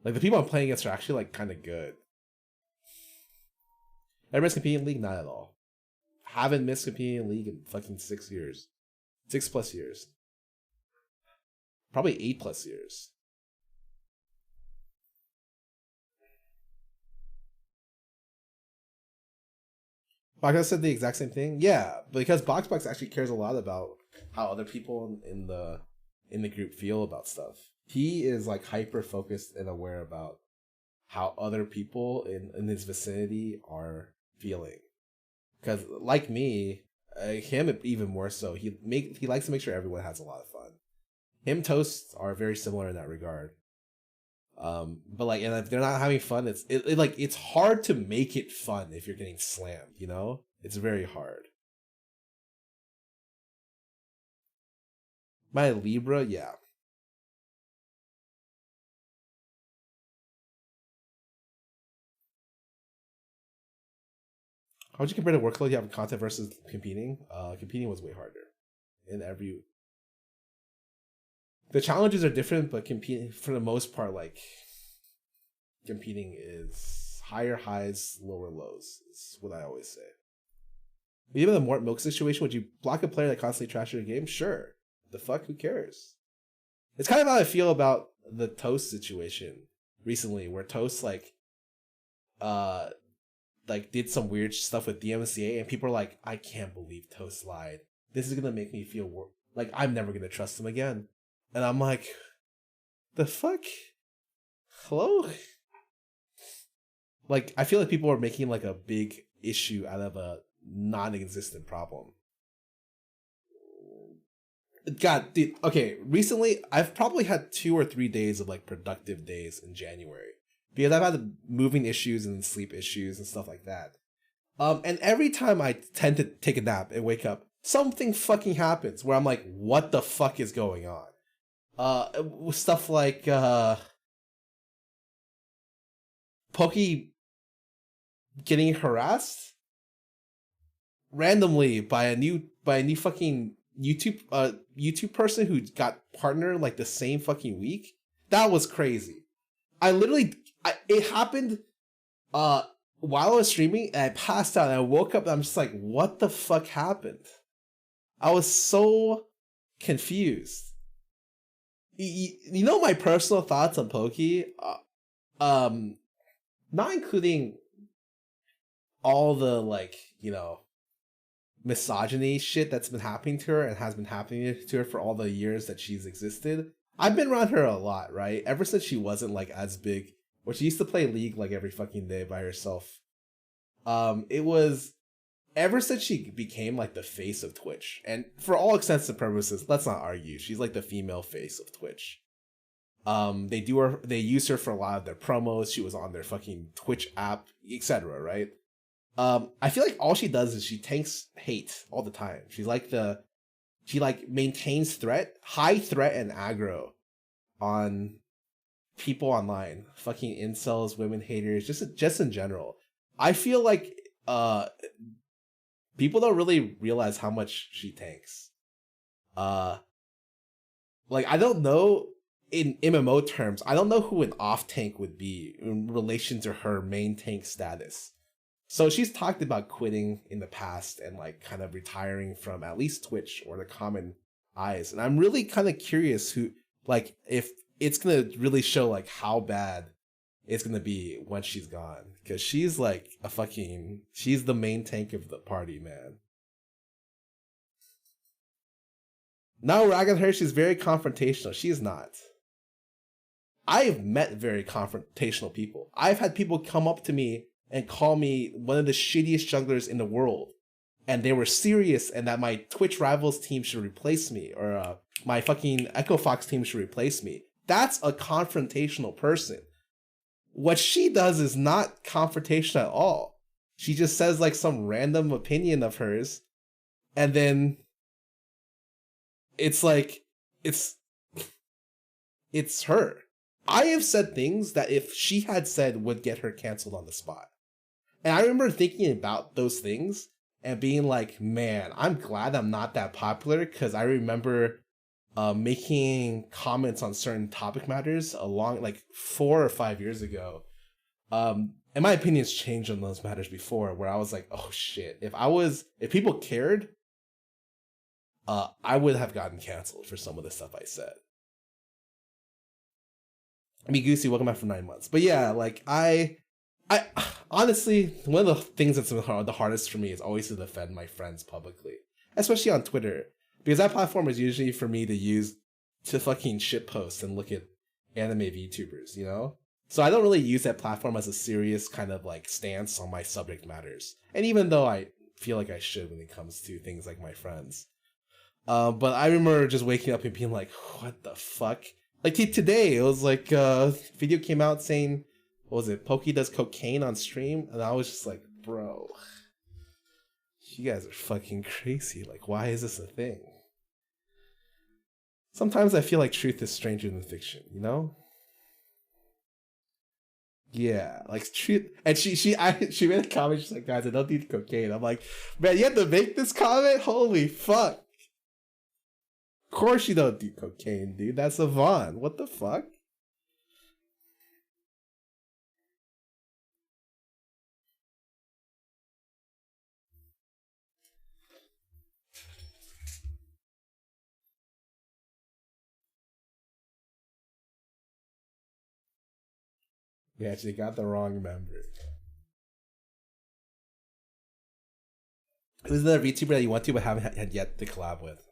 Like the people I'm playing against are actually like kind of good. Everybody's competing in League? Not at all. Haven't missed competing in League in fucking 6 years. 6+ years. Probably 8+ years. Box said the exact same thing. Yeah, because Box actually cares a lot about how other people in the group feel about stuff. He is like hyper focused and aware about how other people in his vicinity are feeling. Because like me, him even more so. He likes to make sure everyone has a lot of fun. Him Toast are very similar in that regard. But like, and if they're not having fun, it's hard to make it fun if you're getting slammed. You know, it's very hard. My Libra, yeah. How would you compare the workload you have in content versus competing? Competing was way harder in every. The challenges are different, but competing for the most part, like competing is higher highs, lower lows. Is what I always say. Even the Mort Milk situation, would you block a player that constantly trashes your game? Sure. The fuck, who cares? It's kind of how I feel about the Toast situation recently, where Toast like did some weird stuff with DMCA, and people are like, I can't believe Toast lied. This is gonna make me feel like I'm never gonna trust him again. And I'm like, the fuck? Hello? Like, I feel like people are making like a big issue out of a non-existent problem. God, dude, okay, recently I've probably had 2 or 3 days of like productive days in January. Because I've had moving issues and sleep issues and stuff like that. And every time I tend to take a nap and wake up, something fucking happens where I'm like, what the fuck is going on? Stuff like Pokey getting harassed randomly by a new fucking YouTube person who got partnered like the same fucking week. That was crazy. It happened while I was streaming, and I passed out and I woke up and I'm just like, what the fuck happened? I was so confused. You know my personal thoughts on Pokey? Not including all the like, you know, misogyny shit that's been happening to her and has been happening to her for all the years that she's existed. I've been around her a lot, right? Ever since she wasn't like as big, or she used to play League like every fucking day by herself. It was ever since she became like the face of Twitch, and for all intents and purposes, let's not argue, she's like the female face of Twitch. They use her for a lot of their promos. She was on their fucking Twitch app, etc. Right? I feel like all she does is she tanks hate all the time. She maintains high threat and aggro on people online, fucking incels, women haters, just in general. I feel like people don't really realize how much she tanks. Like, I don't know in MMO terms, I don't know who an off tank would be in relation to her main tank status. So she's talked about quitting in the past and like kind of retiring from at least Twitch or the common eyes. And I'm really kind of curious who, like, if it's gonna really show like how bad it's gonna be when she's gone. Because she's like she's the main tank of the party, man. Now ragging her, she's very confrontational. She's not. I've met very confrontational people. I've had people come up to me and call me one of the shittiest junglers in the world. And they were serious and that my Twitch Rivals team should replace me. Or my fucking Echo Fox team should replace me. That's a confrontational person. What she does is not confrontational at all. She just says like some random opinion of hers. And then it's like, it's her. I have said things that if she had said would get her canceled on the spot. And I remember thinking about those things and being like, man, I'm glad I'm not that popular, because I remember making comments on certain topic matters along like 4 or 5 years ago. And my opinions changed on those matters before, where I was like, oh shit, if people cared, I would have gotten canceled for some of the stuff I said. I mean, Goosey, welcome back for 9 months. But yeah, like I honestly, one of the things that's the hardest for me is always to defend my friends publicly, especially on Twitter, because that platform is usually for me to use to fucking shitpost and look at anime VTubers, you know? So I don't really use that platform as a serious kind of like stance on my subject matters. And even though I feel like I should when it comes to things like my friends. But I remember just waking up and being like, what the fuck? Like today, it was like video came out saying, what was it? Pokey does cocaine on stream, and I was just like, bro, you guys are fucking crazy. Like, why is this a thing? Sometimes I feel like truth is stranger than fiction, you know? Yeah, like truth. And she made a comment. She's like, guys, I don't need cocaine. I'm like, man, you had to make this comment? Holy fuck. Of course you don't do cocaine, dude. That's a Vaughn. What the fuck? Yeah, she got the wrong member. Who's another VTuber that you want to but haven't had yet to collab with?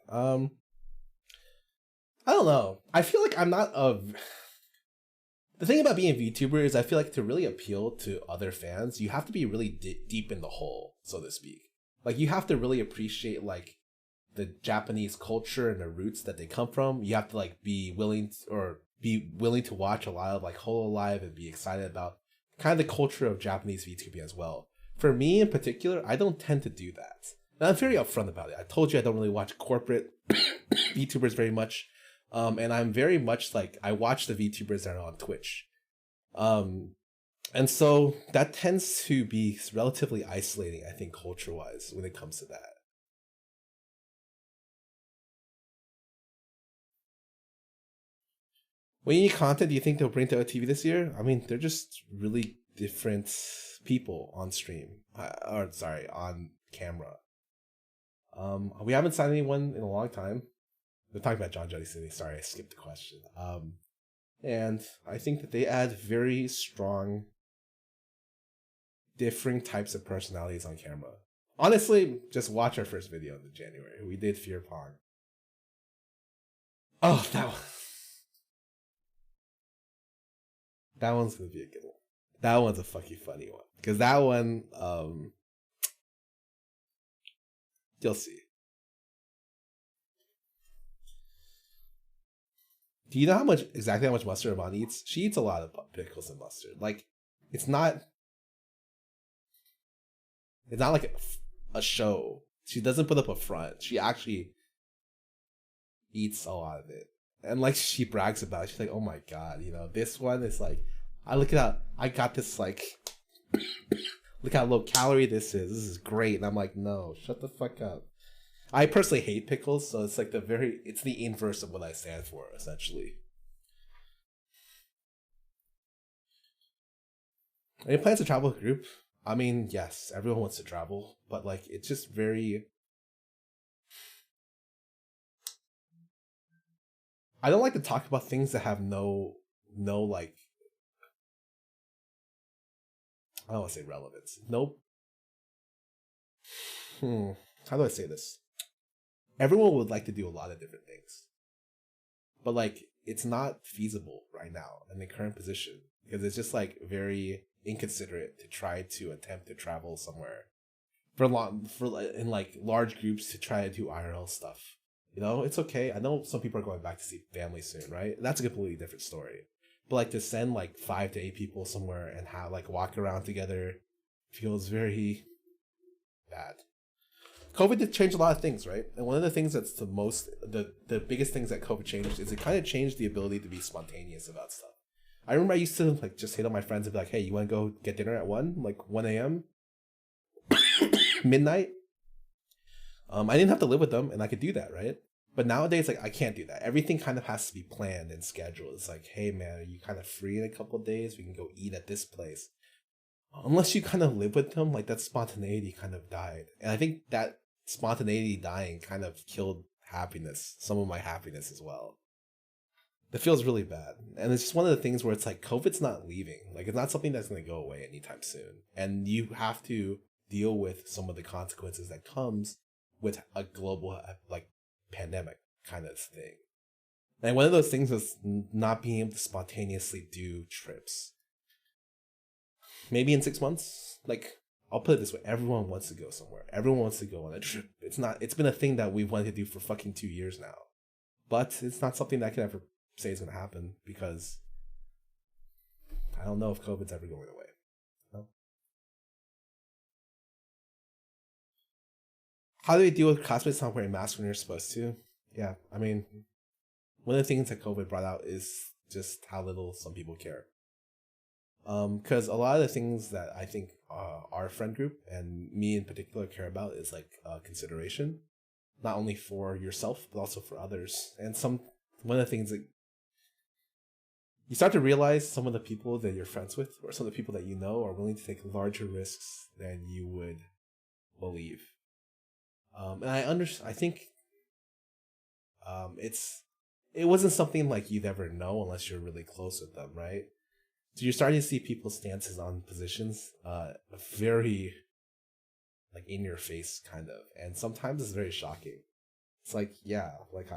I don't know. I feel like I'm not a... The thing about being a VTuber is I feel like to really appeal to other fans, you have to be really deep in the hole, so to speak. Like, you have to really appreciate, like, the Japanese culture and the roots that they come from. You have to, like, be willing to watch a lot of, like, Hololive and be excited about kind of the culture of Japanese VTubing as well. For me in particular, I don't tend to do that. And I'm very upfront about it. I told you I don't really watch corporate VTubers very much. And I'm very much like, I watch the VTubers that are on Twitch. And so that tends to be relatively isolating, I think, culture-wise, when it comes to that. When you need content, do you think they'll bring to OTV this year? I mean, they're just really different people on stream. On camera. We haven't signed anyone in a long time. We're talking about John Jody City. Sorry, I skipped the question. And I think that they add very strong, differing types of personalities on camera. Honestly, just watch our first video in January. We did Fear Pong. Oh, that one. That one's gonna be a good one. That one's a fucking funny one. Because that one, you'll see. Do you know exactly how much mustard Amon eats? She eats a lot of pickles and mustard. Like, it's not like a show. She doesn't put up a front. She actually eats a lot of it. And like, she brags about it. She's like, oh my god, you know, this one is like, I got this, like, look how low calorie this is. This is great. And I'm like, no, shut the fuck up. I personally hate pickles, so it's like it's the inverse of what I stand for, essentially. Any plans to travel with a group? I mean, yes, everyone wants to travel, but like it's just very. I don't like to talk about things that have no like. I don't want to say relevance. Nope. How do I say this? Everyone would like to do a lot of different things, but like it's not feasible right now in the current position because it's just like very inconsiderate to try to attempt to travel somewhere in like large groups to try to do IRL stuff. You know, it's okay. I know some people are going back to see family soon, right? That's a completely different story. But like to send like 5 to 8 people somewhere and have like walk around together feels very bad. COVID did change a lot of things, right? And one of the things that's the biggest things that COVID changed is it kind of changed the ability to be spontaneous about stuff. I remember I used to like just hit on my friends and be like, hey, you want to go get dinner at 1 a.m. midnight? I didn't have to live with them and I could do that, right? But nowadays, like I can't do that. Everything kind of has to be planned and scheduled. It's like, hey man, are you kind of free in a couple of days? We can go eat at this place. Unless you kind of live with them, like that spontaneity kind of died. And I think that spontaneity dying kind of killed happiness, some of my happiness as well. It feels really bad. And it's just one of the things where it's like COVID's not leaving. Like it's not something that's going to go away anytime soon. And you have to deal with some of the consequences that comes with a global like pandemic kind of thing. And one of those things was not being able to spontaneously do trips. Maybe in 6 months, like I'll put it this way, everyone wants to go somewhere. Everyone wants to go on a trip. It's been a thing that we've wanted to do for fucking 2 years now. But it's not something that I can ever say is going to happen because I don't know if COVID's ever going away. No? How do we deal with classmates not wearing masks when you're supposed to? Yeah, I mean, one of the things that COVID brought out is just how little some people care. Because a lot of the things that I think our friend group and me in particular care about is like consideration, not only for yourself but also for others. And one of the things that you start to realize, some of the people that you're friends with or some of the people that you know are willing to take larger risks than you would believe. And I think it wasn't something like you'd ever know unless you're really close with them, right? So you're starting to see people's stances on positions very like in your face kind of, and sometimes it's very shocking. It's like, yeah, like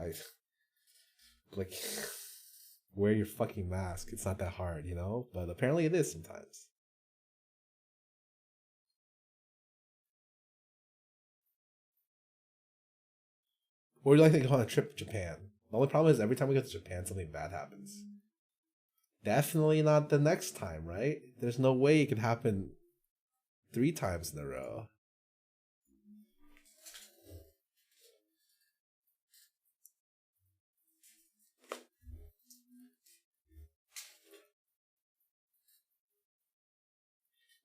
wear your fucking mask. It's not that hard, you know? But apparently it is sometimes. Or would you like to go on a trip to Japan? The only problem is every time we go to Japan, something bad happens. Definitely not the next time, right? There's no way it could happen 3 times in a row.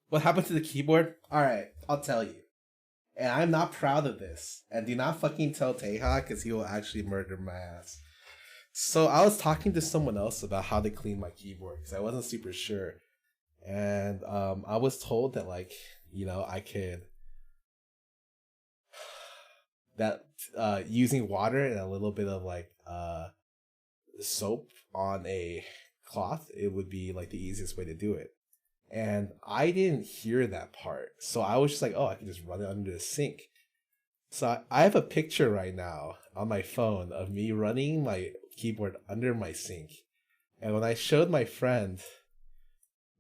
What happened to the keyboard? Alright, I'll tell you. And I'm not proud of this. And do not fucking tell Teha because he will actually murder my ass. So I was talking to someone else about how to clean my keyboard because I wasn't super sure. And I was told that, like, you know, I could... that using water and a little bit of, like, soap on a cloth, it would be, like, the easiest way to do it. And I didn't hear that part. So I was just like, oh, I can just run it under the sink. So I have a picture right now on my phone of me running my keyboard under my sink. And when I showed my friend,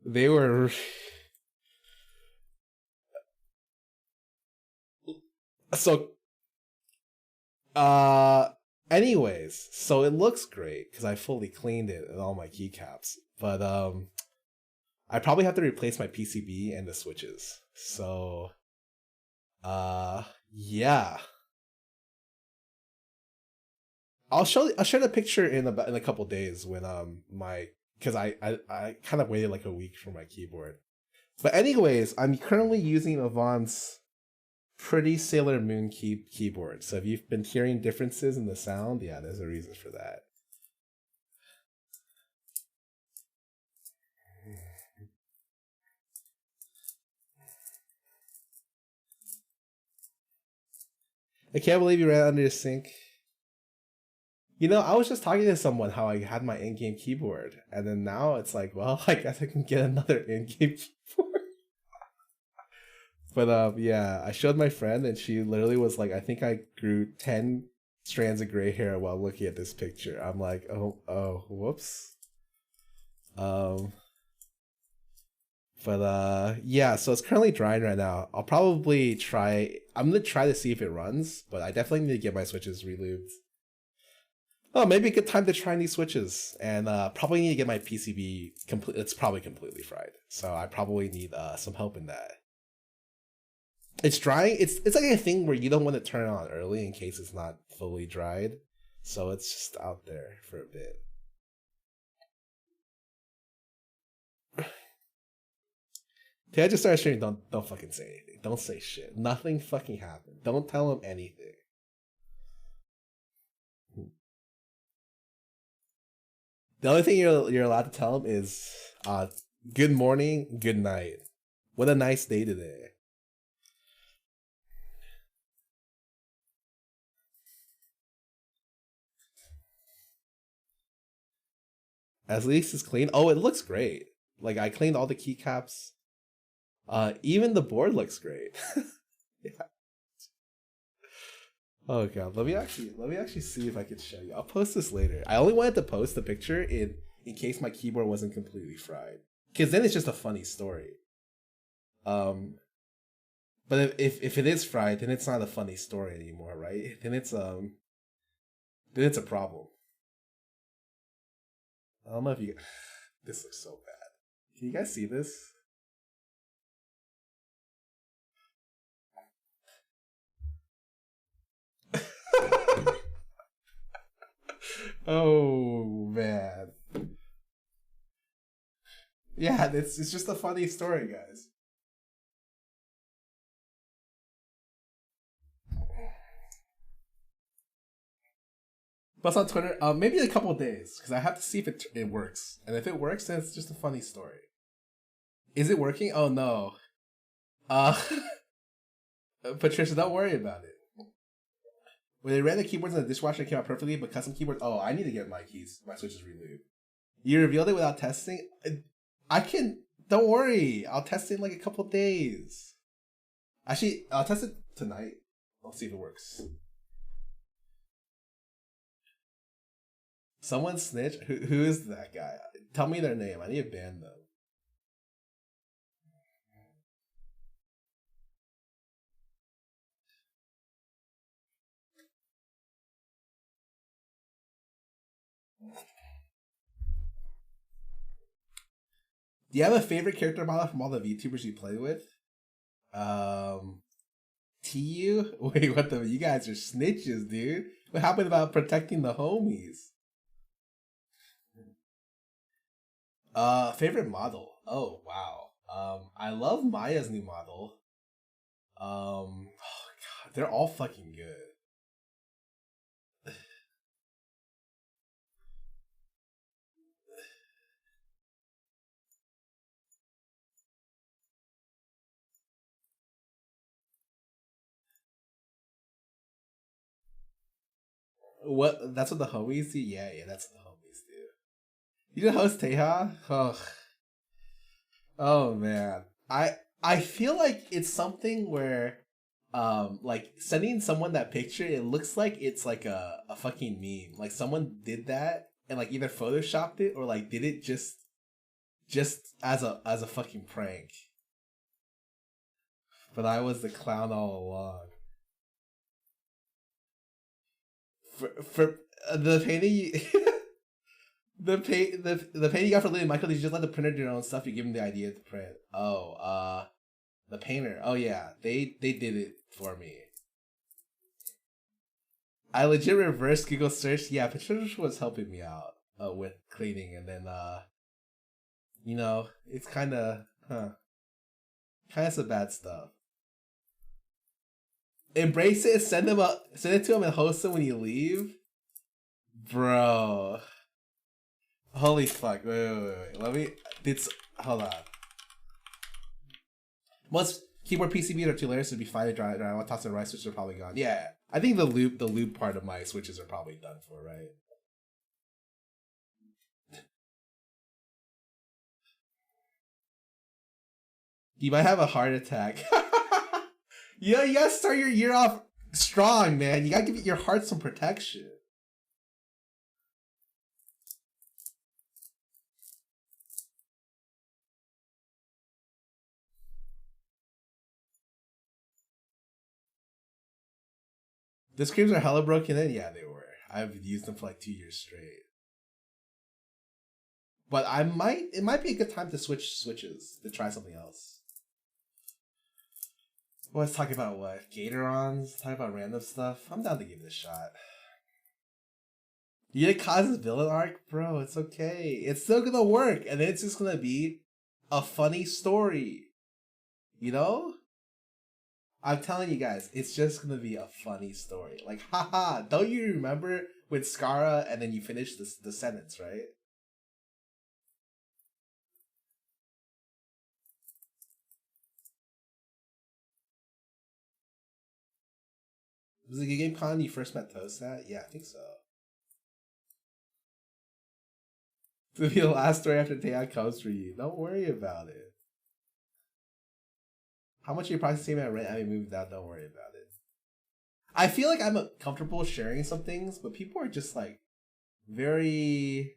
they were... So, anyways, so it looks great because I fully cleaned it and all my keycaps. But, I probably have to replace my PCB and the switches. So, yeah. I'll share the picture in a couple days when because I kind of waited like a week for my keyboard. But anyways, I'm currently using Avant's Pretty Sailor Moon keyboard. So if you've been hearing differences in the sound, yeah, there's a reason for that. I can't believe you ran under the sink. You know, I was just talking to someone how I had my in-game keyboard, and then now it's like, well, I guess I can get another in-game keyboard. But yeah, I showed my friend, and she literally was like, I think I grew 10 strands of gray hair while looking at this picture. I'm like, oh, whoops. But yeah, so it's currently drying right now. I'm gonna try to see if it runs, but I definitely need to get my switches relubed. Oh, maybe a good time to try new switches, and probably need to get my PCB complete. It's probably completely fried, so I probably need some help in that. It's drying. It's like a thing where you don't want to turn it on early in case it's not fully dried, so it's just out there for a bit. Did I just start streaming? Don't fucking say anything. Don't say shit. Nothing fucking happened. Don't tell him anything. The only thing you're allowed to tell him is good morning, good night. What a nice day today. At least it's clean. Oh, it looks great. Like I cleaned all the keycaps. Even the board looks great. Yeah. Oh god, let me actually see if I can show you. I'll post this later. I only wanted to post the picture in case my keyboard wasn't completely fried, because then it's just a funny story. But if it is fried, then it's not a funny story anymore, right? Then it's a problem. I don't know if you. This looks so bad. Can you guys see this? Oh man. Yeah, it's just a funny story, guys. But on Twitter, maybe in a couple of days, because I have to see if it works. And if it works, then it's just a funny story. Is it working? Oh no. Patricia, don't worry about it. When they ran the keyboards in the dishwasher, it came out perfectly, but custom keyboards, oh, I need to get my switches relubed. You revealed it without testing? Don't worry, I'll test it in like a couple days. Actually, I'll test it tonight. I'll see if it works. Someone snitch? Who is that guy? Tell me their name. I need to ban them. Do you have a favorite character model from all the VTubers you play with? TU? Wait, what the? You guys are snitches, dude. What happened about protecting the homies? Favorite model? Oh, wow. I love Maya's new model. Oh god, they're all fucking good. What? That's what the homies do? Yeah, that's what the homies do. You didn't host Teja? Oh man. I feel like it's something where like sending someone that picture, it looks like it's like a fucking meme. Like someone did that and like either photoshopped it or like did it just as a fucking prank. But I was the clown all along. For the painting the painting you got for Lily Michael, did you just let the printer do their own stuff? You give them the idea to print. Oh, the painter. Oh yeah, they did it for me. I legit reverse Google search. Yeah, Patricia was helping me out with cleaning, and then you know, it's kind of some bad stuff. Embrace it. Send it to him and host him when you leave, bro. Holy fuck! Wait. Let me. Hold on. Keyboard PCBs are 2 layers, so it'd be fine to dry. I toss and rice switches are probably gone. Yeah, I think the loop part of my switches are probably done for, right? You might have a heart attack. Yeah, you gotta start your year off strong, man. You gotta give your heart some protection. The screens are hella broken in? Yeah, they were. I've used them for like 2 years straight. But it might be a good time to switch switches, to try something else. Well, let's talk about what? Gatorons? Talk about random stuff? I'm down to give it a shot. You get Kaz's villain arc? Bro, it's okay. It's still gonna work, and it's just gonna be a funny story. You know? I'm telling you guys, it's just gonna be a funny story. Like, haha, don't you remember with Scarra and then you finish the sentence, right? Was it a game con you first met Toast at? Yeah, I think so. To be the last story after Taeyeon comes for you. Don't worry about it. How much are you practicing at rent having moved out? Don't worry about it. I feel like I'm comfortable sharing some things, but people are just like very...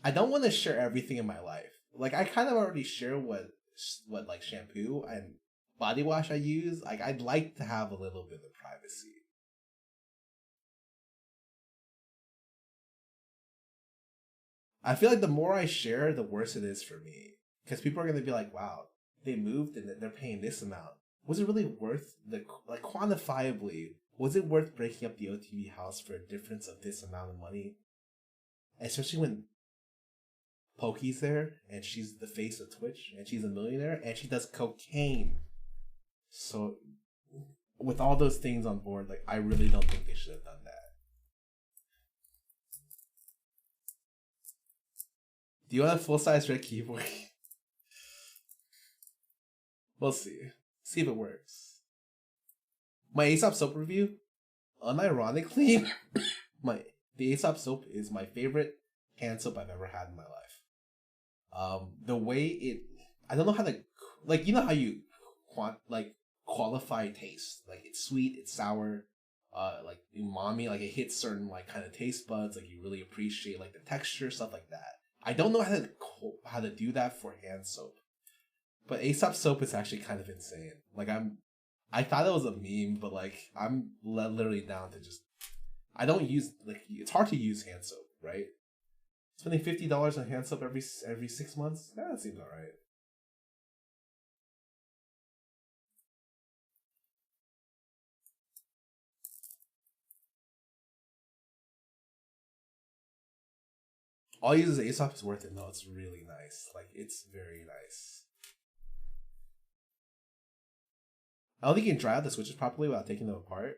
I don't want to share everything in my life. Like, I kind of already share what like shampoo and body wash I use. Like, I'd like to have a little bit of privacy. I feel like the more I share, the worse it is for me. Because people are going to be like, wow, they moved and they're paying this amount. Was it really worth like quantifiably, was it worth breaking up the OTV house for a difference of this amount of money? Especially when Pokey's there and she's the face of Twitch and she's a millionaire and she does cocaine. So with all those things on board, like, I really don't think they should have done that. Do you want a full-size red keyboard? We'll see. See if it works. My Aesop soap review, unironically, the Aesop soap is my favorite hand soap I've ever had in my life. The way I don't know how to, like, you know how you qualify taste. Like, it's sweet, it's sour, like umami, like it hits certain like kind of taste buds, like you really appreciate like the texture, stuff like that. I don't know how to do that for hand soap. But Aesop soap is actually kind of insane. Like, I thought it was a meme, but like, I'm literally down to just, I don't use, like, it's hard to use hand soap, right? Spending $50 on hand soap every 6 months? That seems alright. All you use is Aesop is worth it. No, it's really nice. Like, it's very nice. I don't think you can dry out the switches properly without taking them apart.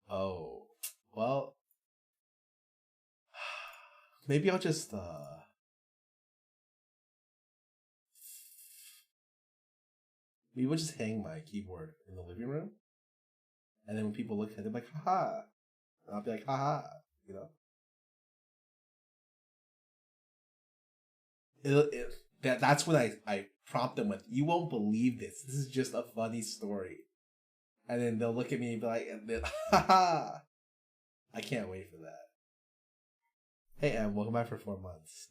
Oh. Well. Maybe I'll just, maybe we'll just hang my keyboard in the living room. And then when people look at it, they're like, haha. And I'll be like, haha. You know? That's when I prompt them with, you won't believe this. This is just a funny story. And then they'll look at me and be like, haha. I can't wait for that. Hey, Em, welcome back for 4 months.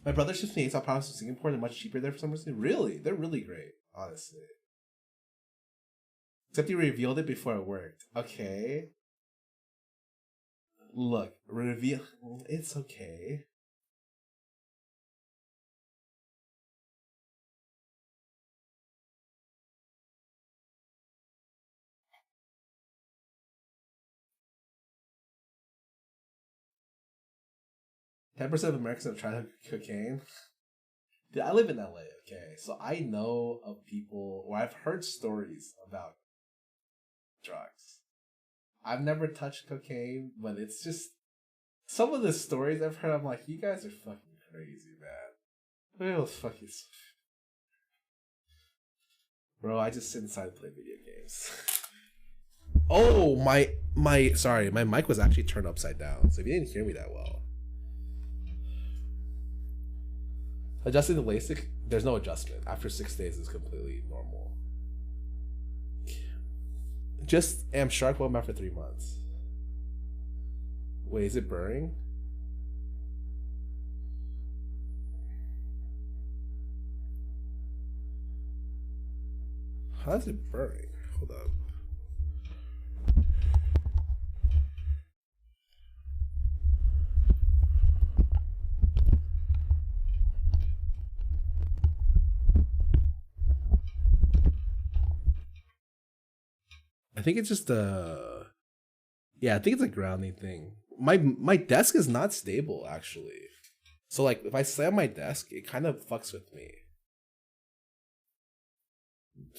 My brother ships me Aesop products from Singapore. They're much cheaper there for some reason. Really? They're really great, honestly. Except you revealed it before it worked. Okay. Look, reveal. It's okay. 10% of Americans have tried cocaine. Dude, I live in LA, okay? So I know of people, or I've heard stories about drugs. I've never touched cocaine, but it's just, some of the stories I've heard, I'm like, you guys are fucking crazy, man. Look at those fucking... Bro, I just sit inside and play video games. Oh, sorry, my mic was actually turned upside down, so if you didn't hear me that well. Adjusting the LASIK, there's no adjustment. After 6 days, it's completely normal. Just am shark wellman for 3 months. Wait, is it burning? How is it burning? Hold up. I think it's just a... Yeah, I think it's a grounding thing. My desk is not stable, actually. So, like, if I slam my desk, it kind of fucks with me.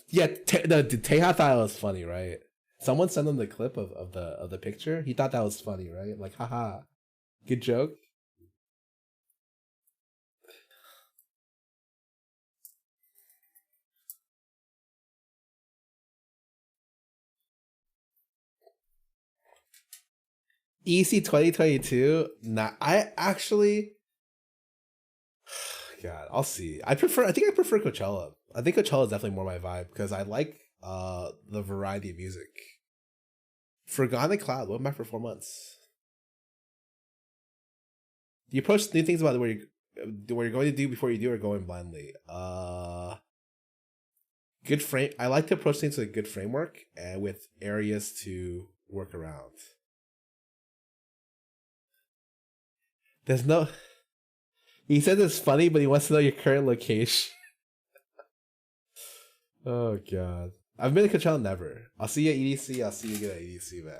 Yeah, the Teja thought it was funny, right? Someone sent him the clip of the picture. He thought that was funny, right? Like, haha, good joke. EC 2022. Nah, I actually. God, I'll see. I think I prefer Coachella. I think Coachella is definitely more my vibe because I like the variety of music. Forgotten Cloud, went back for 4 months. Do you approach new things about what you're going to do before you do, or going blindly? Good frame. I like to approach things with a good framework and with areas to work around. There's no. He said it's funny, but he wants to know your current location. Oh god, I've been to Coachella never. I'll see you at EDC. I'll see you again at EDC, man.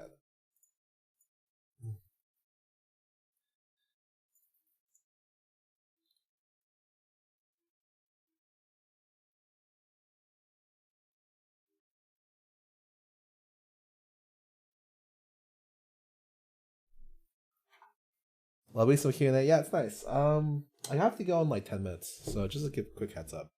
Lovely some Q&A. Yeah, it's nice. I have to go in like 10 minutes, so just a quick heads up.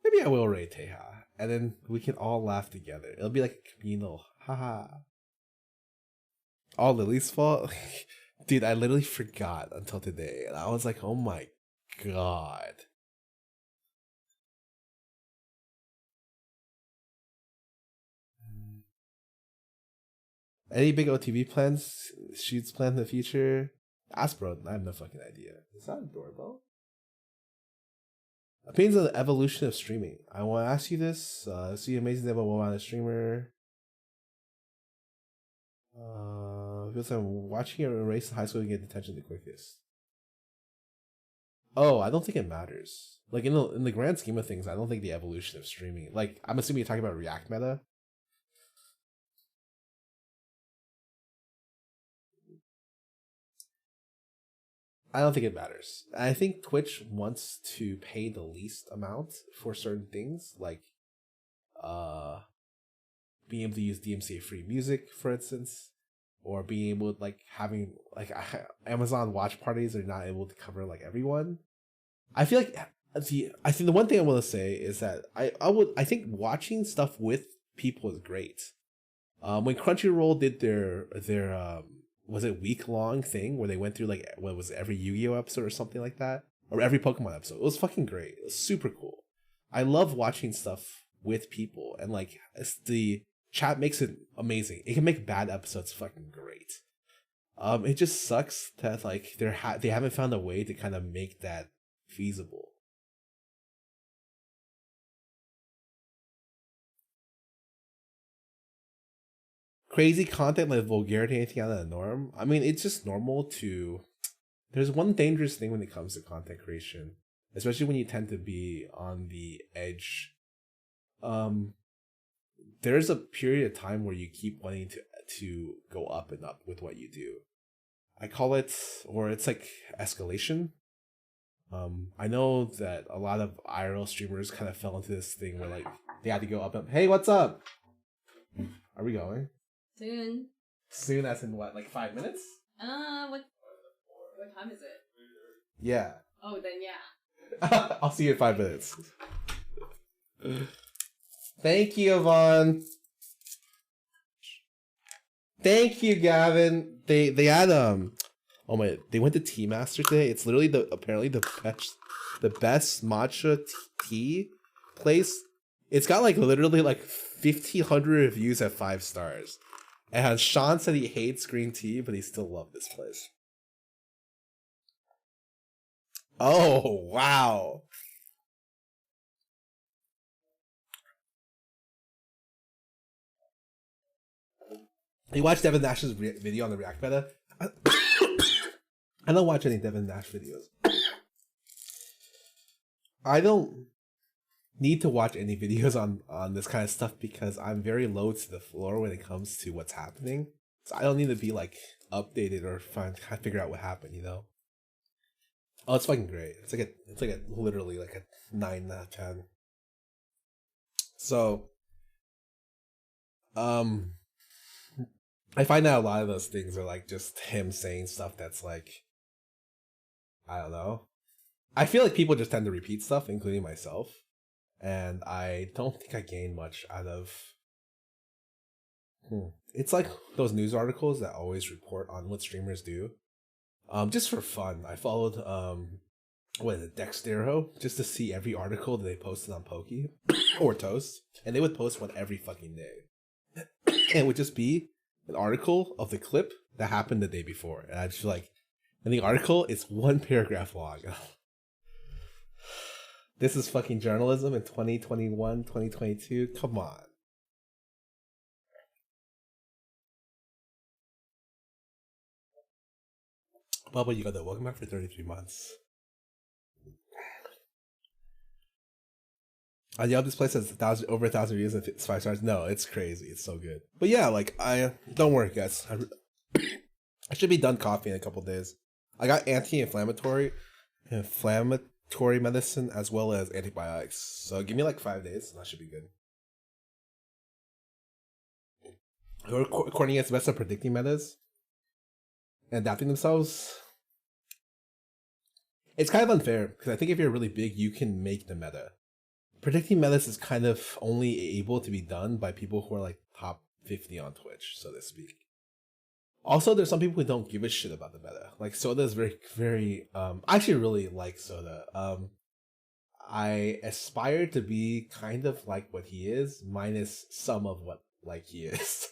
Maybe I will rate Teja, and then we can all laugh together. It'll be like a communal, haha. All Lily's fault? Dude, I literally forgot until today, and I was like, oh my god. Any big OTV plans, shoots planned in the future? Ask bro, I have no fucking idea. Is that a doorbell? Opinions on the evolution of streaming. I want to ask you this. See amazing about what on a streamer. Feels like I'm watching a race in high school to get detention the quickest. Oh, I don't think it matters. Like in the grand scheme of things, I don't think the evolution of streaming. Like I'm assuming you're talking about React meta. I don't think it matters. I think Twitch wants to pay the least amount for certain things, like being able to use DMCA free music, for instance, or being able to, like, having like Amazon watch parties are not able to cover like everyone. I feel like I think the one thing I want to say is that I think watching stuff with people is great. When Crunchyroll did their was it week-long thing where they went through like what was it, every Yu-Gi-Oh episode or something like that, or every Pokemon episode. It was fucking great. It was super cool. I love watching stuff with people, and like the chat makes it amazing. It can make bad episodes fucking great. It just sucks that like they haven't found a way to kind of make that feasible. Crazy content like vulgarity, anything out of the norm. I mean, it's just normal to. There's one dangerous thing when it comes to content creation, especially when you tend to be on the edge. There's a period of time where you keep wanting to go up and up with what you do. I call it, or it's like escalation. I know that a lot of IRL streamers kind of fell into this thing where like they had to go up and up. Hey, what's up? Are we going? Soon. Soon as in what, like 5 minutes? What time is it? Yeah. Oh, then yeah. I'll see you in 5 minutes. Thank you, Yvonne. Thank you, Gavin. They had oh my, they went to Tea Master today. It's literally apparently the best matcha tea place. It's got like literally like 1,500 reviews at 5 stars. And Sean said he hates green tea, but he still loved this place. Oh, wow. You watched Devin Nash's video on the React Meta? I don't watch any Devin Nash videos. I don't need to watch any videos on this kind of stuff because I'm very low to the floor when it comes to what's happening. So I don't need to be like updated or figure out what happened, you know? Oh, it's fucking great. It's like a literally like a 9 out of 10. So I find that a lot of those things are like just him saying stuff that's like, I don't know. I feel like people just tend to repeat stuff, including myself. And I don't think I gain much out of... It's like those news articles that always report on what streamers do. Just for fun. I followed, what is it, Dextero, just to see every article that they posted on Pokey or Toast. And they would post one every fucking day. And it would just be an article of the clip that happened the day before. And I just feel like, in the article, it's 1 paragraph long. This is fucking journalism in 2021, 2022. Come on. Bubba, you got that. Welcome back for 33 months. I yelled this place has over 1,000 views and it's 5 stars. No, it's crazy. It's so good. But yeah, like don't worry, guys. I should be done coffee in a couple days. I got anti-inflammatory medicine as well as antibiotics. So give me like 5 days and I should be good. According to the best of predicting metas and adapting themselves. It's kind of unfair because I think if you're really big, you can make the meta. Predicting metas is kind of only able to be done by people who are like top 50 on Twitch, so to speak. Also, there's some people who don't give a shit about the meta. Like Soda is very I actually really like Soda. I aspire to be kind of like what he is, minus some of what like he is.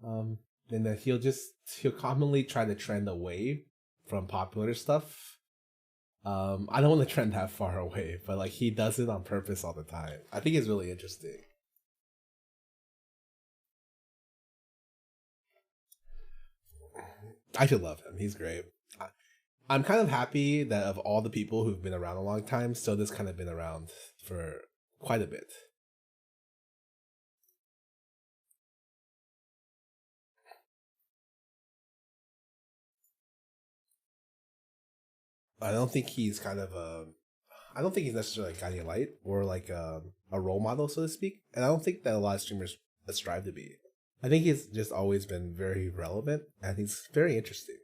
And then he'll commonly try to trend away from popular stuff. I don't want to trend that far away, but like he does it on purpose all the time. I think it's really interesting. I should love him. He's great. I'm kind of happy that of all the people who've been around a long time, Soda's kind of been around for quite a bit. I don't think he's I don't think he's necessarily a guiding light or like a role model, so to speak. And I don't think that a lot of streamers strive to be. I think he's just always been very relevant and he's very interesting.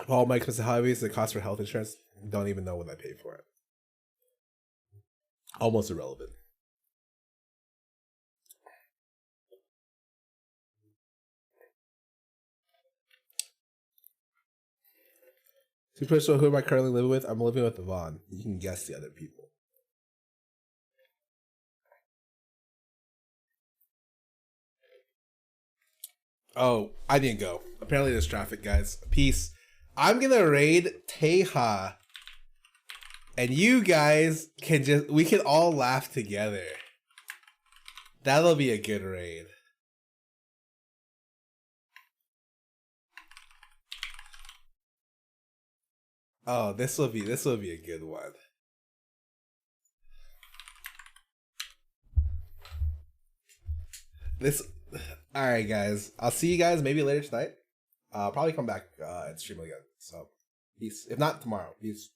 Paul Mike says, how is the cost for health insurance? Don't even know what I pay for it. Almost irrelevant. So who am I currently living with? I'm living with Yvonne. You can guess the other people. Oh, I didn't go. Apparently there's traffic, guys. Peace. I'm gonna raid Teja. And you guys we can all laugh together. That'll be a good raid. Oh, this will be a good one. Alright guys. I'll see you guys maybe later tonight. I'll probably come back and stream again. So peace. If not tomorrow. Peace.